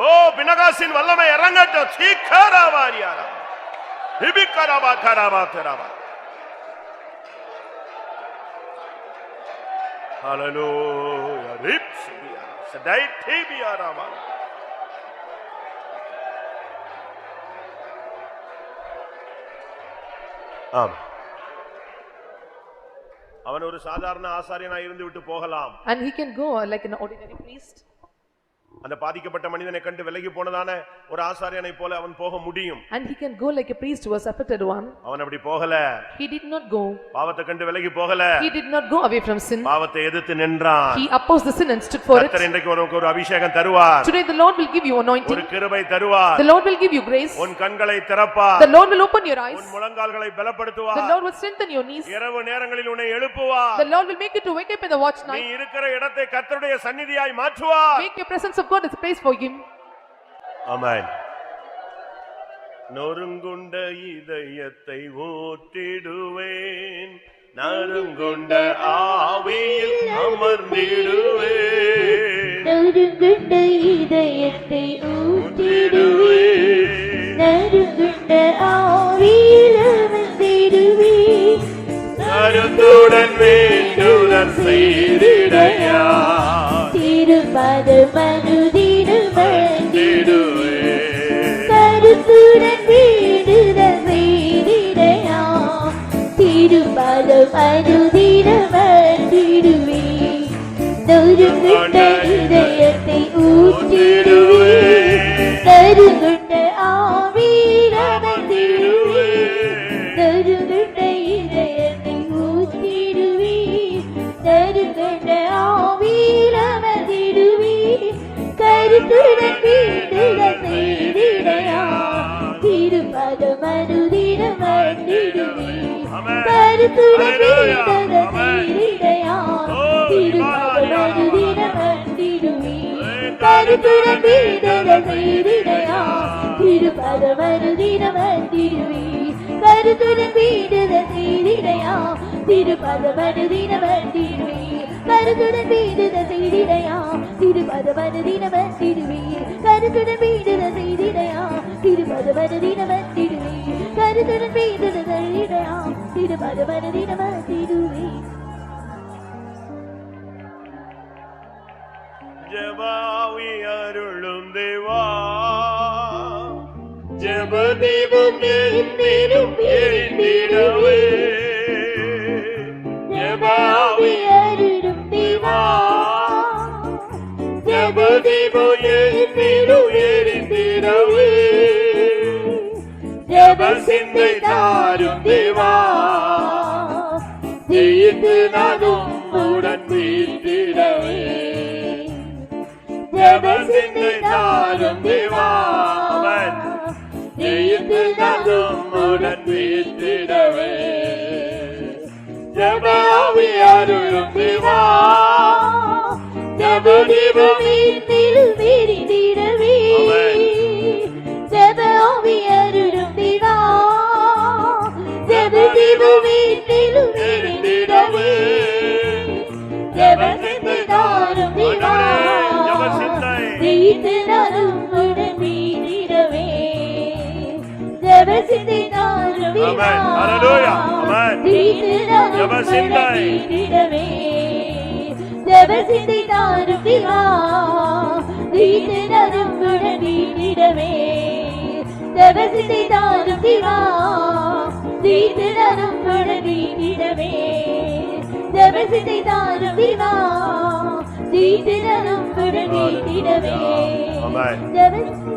Oh பினகாசின் வல்லமை இறங்கட்டும். சீக்கராவாரியா. ஹிபிகராபா கராபா தராபா. Hallelujah. Ripsiya. Sadaitibiya rama. ஆம். அவன் ஒரு சாதாரண ஆசாரியனா இருந்து விட்டு போகலாம். And he can go like an ordinary priest. அந்த பாதிக்கப்பட்ட மனிதனை கண்டு விலகி போனதான ஒரு ஆசாரியனை போல அவன் போக முடியும். And he can go like a priest who was afflicted one. அவன் அப்படி போகல. He did not go. பாவத்தை கண்டு விலகி போகல. He did not go away from sin. பாவத்தை எதிர்த்து நின்றான். He opposed the sin and stood for it. கர்த்தர் இன்றைக்கு ஒரு அபிஷேகம் தருவார். Today the Lord will give you anointing. ஒரு கிருபை தருவார். The Lord will give you grace. உன் கண்களை திறப்பார். The Lord will open your eyes. உன் முழங்கால்களை பலப்படுத்துவார். The Lord will strengthen your knees. இரவு நேரங்களில் உன்னை எழுப்புவார். The Lord will make you to wake up in the watch நீ night. இருக்கிற இடத்தை கர்த்தருடைய சந்நிதியாய் மாற்றுவார். Make your presence of God as a place for him. ஆமென். நொறுங்குண்ட இதயத்தை ஊற்றிடுவேன், நறுங்குண்ட ஆவியில் அமர்ந்திடுவேன். நறுங்குண்ட இதயத்தை ஊற்றிடுவேன், நறுங்குண்ட ஆவியில் அமர்ந்திடுவேன். கருத்துடன் வேண்டுதல் செய்திடையா, திருமத மனுதினம் வந்திடுவேன். கருத்துடன் வேண்டுதல் செய்திடையா, திருமத மனுதினம் வந்திடுவேன். நறுங்குண்ட இதயத்தை ஊற்றிடுவேன், நறுங்குண்ட ஆவியில் அமர்ந்திடுவேன். நறுங்குண்ட இதயத்தை ஊற்றிடுவேன், நறுங்குண்ட ஆவியில் அமர்ந்திடுவேன். கருத்துடன் வேண்டுதல் செய்திடையா, திருப்பத மனுதினம் வந்திடுவேன். கருத்துடன் வேண்டுதல் செய்திடையா, திருப்பத மனுதினம் வந்திடுவேன். கருத்துடன் வேண்டுதல் செய்திடையா, திருப்பத மனுதினம் வந்திடுவேன். கருத்துடன் வேண்டுதல் செய்திடையா, திருப்பத மனுதினம் வந்திடுவேன். கருத்துடன் வேண்டுதல் செய்திடையா, திருப்பத மனுதினம் வந்திடுவேன். கருத்துடன் வேண்டுதல் செய்திடையா, திருப்பத மனுதினம் வந்திடுவேன். கருத்துடன் வேண்டுதல் செய்திடையா, திருப்பத மனுதினம் வந்திடுவேன். ஜெபாவி அருளும் தேவா, ஜெபதீபம் என்னிலும் எரிந்திடவே. ஜெபாவி அருளும் தேவா, ஜெபதீபம் என்னிலும் எரிந்திடவே. ஜெப சிந்தை தாரும் தேவா ஜெயித்து நானும் உடன் வீட்டிடவே ஜெப சிந்தை தாரும் தேவா ஜெயித்து நானும் உடன் வீட்டிடவே ஜெப ஆவி அருளும் தேவா ஜெப தீபம் வீட்டில் விரிந்திடவே ஜெப ஆவி அருளும் தேவா ஜெப தீபம் வீட்டில் விரிந்திடவே ஜெப சிந்தை தாரும் தேவா ஜெயித்து நானும் உடன் வீட்டிடவே ஜெப சிந்தை தாரும் தேவா ஜெயித்து நானும் உடன் வீட்டிடவே ஜெப சிந்தை தாரும் தேவா ஜெயித்து நானும் உடன் வீட்டிடவே ஜெப சிந்தை தாரும் தேவா ஜெயித்து நானும் உடன் வீட்டிடவே ஜெப சிந்தை தாரும் தேவா ஜெயித்து நானும் உடன் வீட்டிடவே ஜெப சிந்தை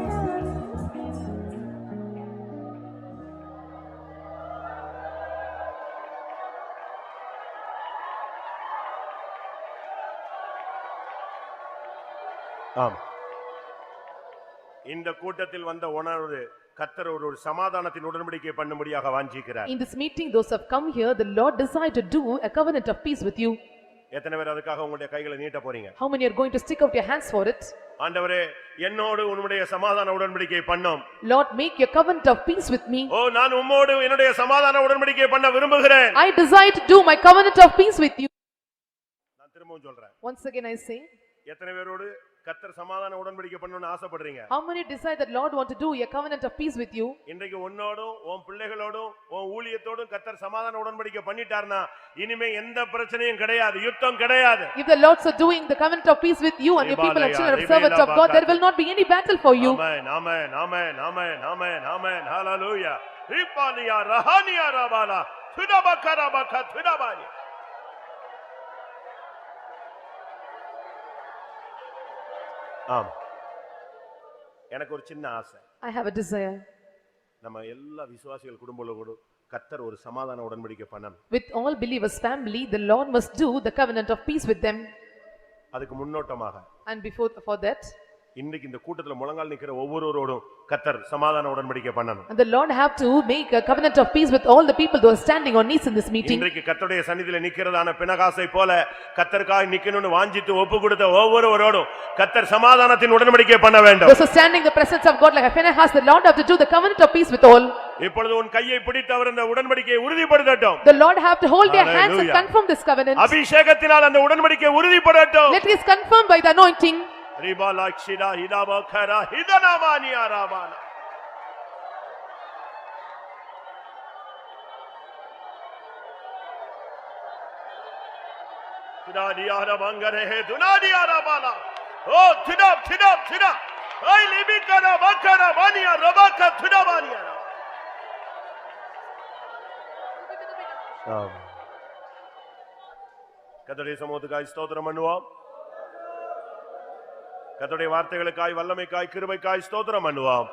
ஆம். இந்த கூட்டத்தில் வந்த உணர்வு கர்த்தர் ஒரு சமாதானத்தின் உடன்படிக்கை பண்ணும்படியாக வாஞ்சிக்கிறார். In this meeting, those who have come here, the Lord desired to do a covenant of peace with you. எத்தனை பேர் அதுக்காக உங்களுடைய கைகளை நீட்ட போறீங்க? How many are going to stick out your hands for it? ஆண்டவரே என்னோடு உம்முடைய சமாதான உடன்படிக்கை பண்ணோம். Lord, make your covenant of peace with me. ஓ நான் உம்மோடு என்னுடைய சமாதான உடன்படிக்கை பண்ண விரும்புகிறேன். I desire to do my covenant of peace with you. நான் திரும்பவும் சொல்றேன். Once again I say, எத்தனை பேரோடு கர்த்தர் சமாதான உடன்படிக்கை பண்ணனும்னு ஆசைப்படுறீங்க? how many decide that Lord want to do a covenant of peace with you? இன்றைக்கு உன்னோடும் உன் பிள்ளைகளோடும் உன் ஊழியத்தோடும் கர்த்தர் சமாதான உடன்படிக்கை பண்ணிட்டார்னா இனிமே எந்த பிரச்சனையும் கிடையாது, யுத்தம் கிடையாது. If the Lord is doing the covenant of peace with you and your people are children of servants of God, there will not be any battle for you. Amen, amen, amen, amen, amen, amen, hallelujah. Ripaniya rahaniya rabala thudabakarabaka thudabani. ஆம். எனக்கு ஒரு சின்ன ஆசை. I have a desire. நம்ம எல்லா விசுவாசிகள் குடும்பங்களோடு கர்த்தர் ஒரு சமாதான உடன்படிக்கை பண்ணணும். With all believers family, the Lord must do the covenant of peace with them. அதுக்கு முன்னோட்டமாக And for that, இன்னைக்கு இந்த கூட்டத்துல முழங்கால் நிக்கிற ஒவ்வொருவரோடும் கர்த்தர் சமாதான உடன்படிக்கை பண்ணணும். and the Lord have to make a covenant of peace with all the people who are standing on knees in this meeting. இன்றைக்கு கர்த்தருடைய சந்நிதியில நிக்கிறதான பினகாசை போல கர்த்தருக்காக நிக்கணும்னு வாஞ்சித்து ஒப்பு கொடுத்த ஒவ்வொருவரோடும் கர்த்தர் சமாதானத்தின் உடன்படிக்கை பண்ண வேண்டும். Those who are standing in the presence of God like Phinehas, the Lord have to do the covenant of peace with all. இப்பொழுது உன் கையை பிடித்து அவர் அந்த உடன்படிக்கையை உறுதிப்படுத்தட்டும். The Lord have to hold their hands and confirm this covenant. அபிஷேகத்தினால் அந்த உடன்படிக்கை உறுதிப்படட்டும். Let it is confirmed by the anointing. ரிபாலாக்ஷிடா ஹிதாபகரா ஹிதனமானி அரபானா. துனாடியார மங்கரே துனாடியார Bala. ஓ திடப் திடப் திடா. ஐ லிபிகரா பக்கரா வானியா ரபாக துடவானியா. ஆம். கர்த்தருடைய சமூகத்துக்காய் ஸ்தோத்திரம் பண்ணுவோம். கர்த்தருடைய வார்த்தைகளுக்காய் வல்லமைக்காய் கிருபைக்காய் ஸ்தோத்திரம் பண்ணுவோம்.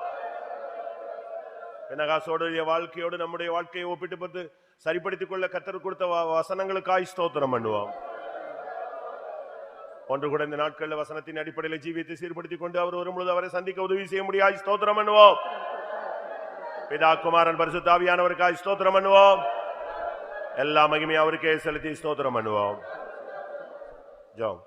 பினகாசோடைய வாழ்க்கையோடு நம்முடைய வாழ்க்கையை ஒப்பிட்டு பார்த்து சரிப்படுத்திக் கொள்ள கர்த்தர் கொடுத்த வசனங்களுக்காய் ஸ்தோத்திரம் பண்ணுவோம். ஒன்று கூட இந்த நாட்களில் வசனத்தின் அடிப்படையில் ஜீவியத்தை சீர்படுத்திக் கொண்டு அவர் வரும்பொழுது அவரை சந்திக்க உதவி செய்ய முடியாது. ஸ்தோத்திரம் பண்ணுவோம். பிதா குமாரன் பரிசுத்த ஆவியானவருக்காய் ஸ்தோத்திரம் பண்ணுவோம். எல்லா மகிமையும் அவருக்கே செலுத்தி ஸ்தோத்திரம் பண்ணுவோம். ஜெபம்.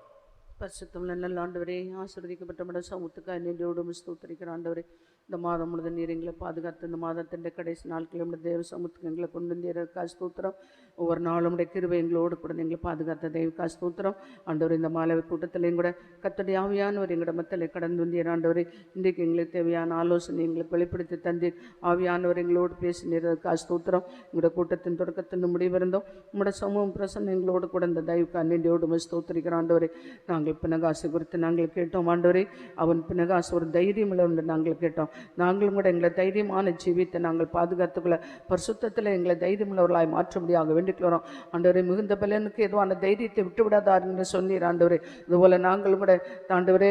பரிசுத்தமுள்ள நல்ல ஆண்டவரே, ஆசீர்வதிக்கப்பட்ட சமூகத்துக்காக நன்றியோடு ஸ்தோத்திரிக்கிற ஆண்டவரே, இந்த மாதம் முழுவதும் நீர் எங்களை பாதுகாத்து இந்த மாதத்தின் கடைசி நாட்கள் தேவ சமூகத்துக்கு எங்களை கொண்டு வந்தீர்கள் ஸ்தோத்திரம். ஒவ்வொரு நாளும் கிருபை எங்களோடு கூட எங்களை பாதுகாத்த தெய்வ ஸ்தோத்திரம். ஆண்டவர் இந்த மாலை கூட்டத்திலையும் கூட கர்த்தருடைய ஆவியானவர் எங்களோட மத்தியிலே கடந்து வந்தீர் ஆண்டவரே. இன்றைக்கு எங்களுக்கு தேவையான ஆலோசனை எங்களுக்கு வெளிப்படுத்தி தந்தீர். ஆவியானவர் எங்களோடு பேசினீர் ஸ்தோத்திரம். எங்களோட கூட்டத்தின் தொடக்கத்தின் முடிவிருந்தோம் உங்களோட சமூகம் பிரசன்னம் எங்களோடு கூட இந்த தெய்வ நன்றியோடு ஸ்தோத்திரிக்கிற ஆண்டவரே. நாங்கள் பினகாசை குறித்து நாங்கள் கேட்டோம் ஆண்டவரே. அவன் பினகாசு ஒரு தைரியம் உள்ள நாங்கள் கேட்டோம். நாங்களும் கூட எங்களை தைரியமான ஜீவித்தை நாங்கள் பாதுகாத்துக்கொள்ள பரிசுத்தத்தில் எங்களை தைரியமுள்ளவர்களாய் மாற்றும்படியாக வேண்டிக்கிறோம். ஆண்டவரே மிகுந்த பலனுக்கு எதுவான தைரியத்தை விட்டு விடாதார் என்று சொன்னீர் ஆண்டவரே. இதுபோல நாங்களும் கூட ஆண்டவரே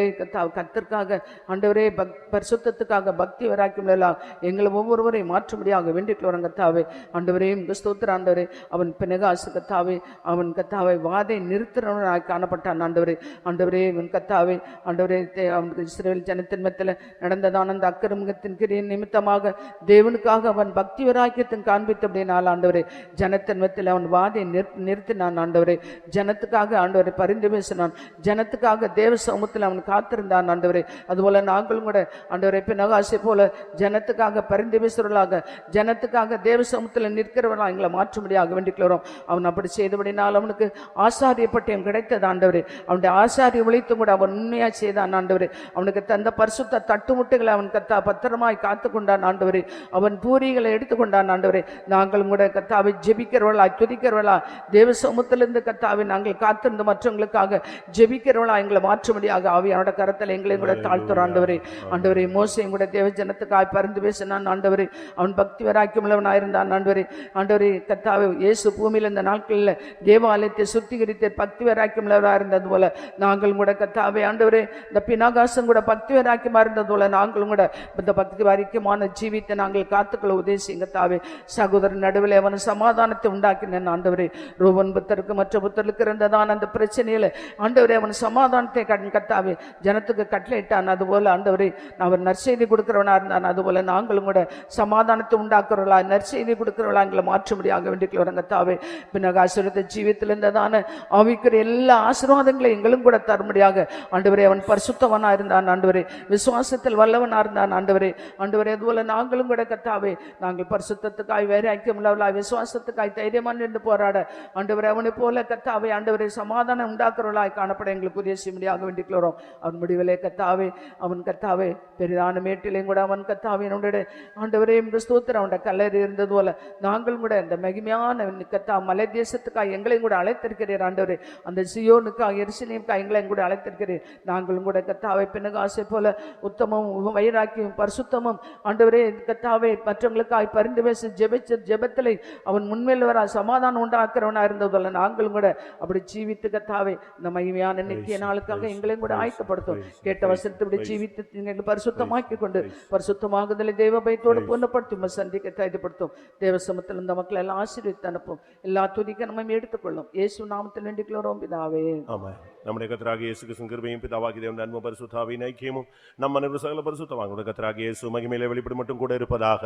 கர்த்தருக்காக ஆண்டவரே பரிசுத்தத்துக்காக பக்தி வராக்கியுள்ளலாம் எங்களை ஒவ்வொருவரையும் மாற்றும்படியாக வேண்டிக்கிறோம் கர்த்தாவே. ஆண்டவரே ஸ்தோத்திரம் ஆண்டவரே. அவன் பினகாசு கர்த்தாவே அவன் கர்த்தாவை வாதை நிறுத்துறவனாய் காணப்பட்டான் ஆண்டவரே. ஆண்டவரே இவன் கர்த்தாவே ஆண்டவரே அவனுக்கு இஸ்ரவேல் ஜனத்தின் மத்தியில் நடந்ததான அந்த அக்கிரமத்தின் கிரியின் நிமித்தமாக தேவனுக்காக அவன் பக்தி வராக்கியத்தின் காண்பித்தபடினால் ஆண்டவரே ஜனத்தின் மத்தியில் அவன் வாதை நிறுத்தினான் ஆண்டவரே. ஜனத்துக்காக ஆண்டவரை பரிந்து பேசினான். ஜனத்துக்காக தேவ சமூகத்தில் அவன் காத்திருந்தான் ஆண்டவரே. அதுபோல நாங்களும் கூட ஆண்டவரை பினகாசை போல ஜனத்துக்காக பரிந்து பேசுறவர்களாக ஜனத்துக்காக தேவ சமூகத்தில் நிற்கிறவர்களாக எங்களை மாற்றும்படியாக வேண்டிக்கிறோம். அவன் அப்படி செய்தபடினால் அவனுக்கு ஆசாரிய பட்டயம் கிடைத்தது ஆண்டவரே. அவனுடைய ஆசாரிய உழைத்தும் கூட அவன் உண்மையாக செய்தான் ஆண்டவரே. அவனுக்கு தந்த பரிசுத்த தட்டுமுட்டுகளை அவன் பத்திரமாய் காத்து கொண்டான் ஆண்டவரே. அவன் பூரிகளை எடுத்துக்கொண்டான் ஆண்டவரே. நாங்களும் கூட கர்த்தாவை ஜெபிக்கிறவர்களா துதிக்கிறவர்களா தேவ சமூகத்திலிருந்து கர்த்தாவை நாங்கள் காத்திருந்து மற்றவங்களுக்காக ஜெபிக்கிறவர்களா எங்களை மாற்றும்படியாக ஆவியானோட கரத்தில் எங்களை கூட தாழ்த்துறோம் ஆண்டவரே. ஆண்டவரே மோசையும் கூட தேவ ஜனத்துக்காய் பரிந்து பேசினான் ஆண்டவரே. அவன் பக்தி வராக்கியமுள்ளவனாயிருந்தான் ஆண்டவரே. ஆண்டவரே கர்த்தாவே இயேசு பூமியில் இந்த நாட்களில் தேவாலயத்தை சுத்திகரித்து பக்தி வராக்கியமுள்ளவராக இருந்தது போல நாங்களும் கூட கர்த்தாவே ஆண்டவரே இந்த பினாகாசம் கூட பக்தி வராக்கியமாக இருந்தது போல நாங்களும் கூட இந்த பக்தி வராக்கியமான ஜீவித்தை நாங்கள் காத்துக்களை உதேசிங்க தாவே. சகோதரன் நடுவில் அவன் சமாதானத்தை உண்டாக்கினேன் ஆண்டவரே. ரூபன் புத்தருக்கு மற்ற புத்தருக்கு இருந்ததான் அந்த பிரச்சனையில ஆண்டவரே அவன் சமாதானத்தை கர்த்தாவே ஜனத்துக்கு கட்டளையிட்டான். அதுபோல ஆண்டவரே அவர் நற்செய்தி கொடுக்கிறவனா இருந்தான். அதுபோல நாங்களும் கூட சமாதானத்தை உண்டாக்குறவர்களா நற்செய்தி கொடுக்கிறவர்களா எங்களை மாற்றும்படியாக வேண்டிக்கிறோம் கர்த்தாவே. பின்னகாசுரத்தை ஜீவித்தில் இருந்ததான ஆவிக்கிற எல்லா ஆசீர்வாதங்களை எங்களும் கூட தரும்படியாக ஆண்டவரே அவன் பரிசுத்தவனா இருந்தான் ஆண்டவரே. விசுவாசத்தில் வல்லவனா இருந்தான் ஆண்டவரே. ஆண்டவரே அதுபோல நாங்களும் கூட கர்த்தாவே நாங்கள் பரிசுத்தத்துக்காய் வேற ஐக்கியமுள்ளவர்களாய் விசுவாசத்துக்காய் தைரியமான என்று போராட ஆண்டவரே அவனை போல கர்த்தாவே ஆண்டவரே சமாதானம் உண்டாக்குறவர்களாய் காணப்பட எங்களுக்கு உதவி செய்யும்படியாக வேண்டிக்கிறோம். அவன் முடிவிலே கர்த்தாவே அவன் கர்த்தாவே பெரிதான மேட்டிலையும் கூட அவன் கர்த்தாவே என்னுடைய ஆண்டவரே ஸ்தோத்திரம் அவனுடைய கல்லறை இருந்தது போல நாங்களும் கூட இந்த மகிமையான கர்த்தா மலை தேசத்துக்காக எங்களையும் கூட அழைத்திருக்கிறீர் ஆண்டவரே. அந்த சியோனுக்காக எருசலேமுக்காக எங்களையும் கூட அழைத்திருக்கிறீர். நாங்களும் கூட கர்த்தாவை பினகாசை போல உத்தமும் வைராக்கியும் பரிசுத்தமும் ஆண்டவரே கர்த்தாவே மற்றவங்களுக்காக பரிந்து பேசி ஜெபிச்ச ஜெபத்திலே அவன் முன்மேல் வர சமாதானம் உண்டாக்குறவனா இருந்ததில்லை. நாங்களும் கூட அப்படி ஜீவித்து கர்த்தாவே இந்த மகிமையான நித்திய நாளுக்காக எங்களையும் கூட ஆயத்தப்படுத்தும். கேட்ட வசனத்தை இப்படி ஜீவித்து எங்களை பரிசுத்தமாக்கி கொண்டு பரிசுத்தமாகுதலை தேவ பயத்தோடு பூர்ணப்படுத்தும் சந்திக்க தைரியப்படுத்தும். தேவ சமூகத்தில் இந்த மக்களை எல்லாம் ஆசீர்வதித்து அனுப்பும். எல்லா துதிக்க நம்ம எடுத்துக்கொள்ளும். இயேசு நாமத்தில் வேண்டிக்கிறோம் பிதாவே. ஆமென். நம்முடைய கர்த்தராகிய இயேசு கிறிஸ்துவின் கிருபையும் பிதாவாகிய தேவனுடைய அன்பும் பரிசுத்தாவியின் ஐக்கியமும் நம் அனைவரும் சகல பரிசுத்தவான்களுடைய கர்த்தராகிய இயேசு மகிமையிலே வெளிப்படும் மட்டும் கூட இருப்பதாக.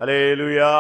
அல்லேலூயா.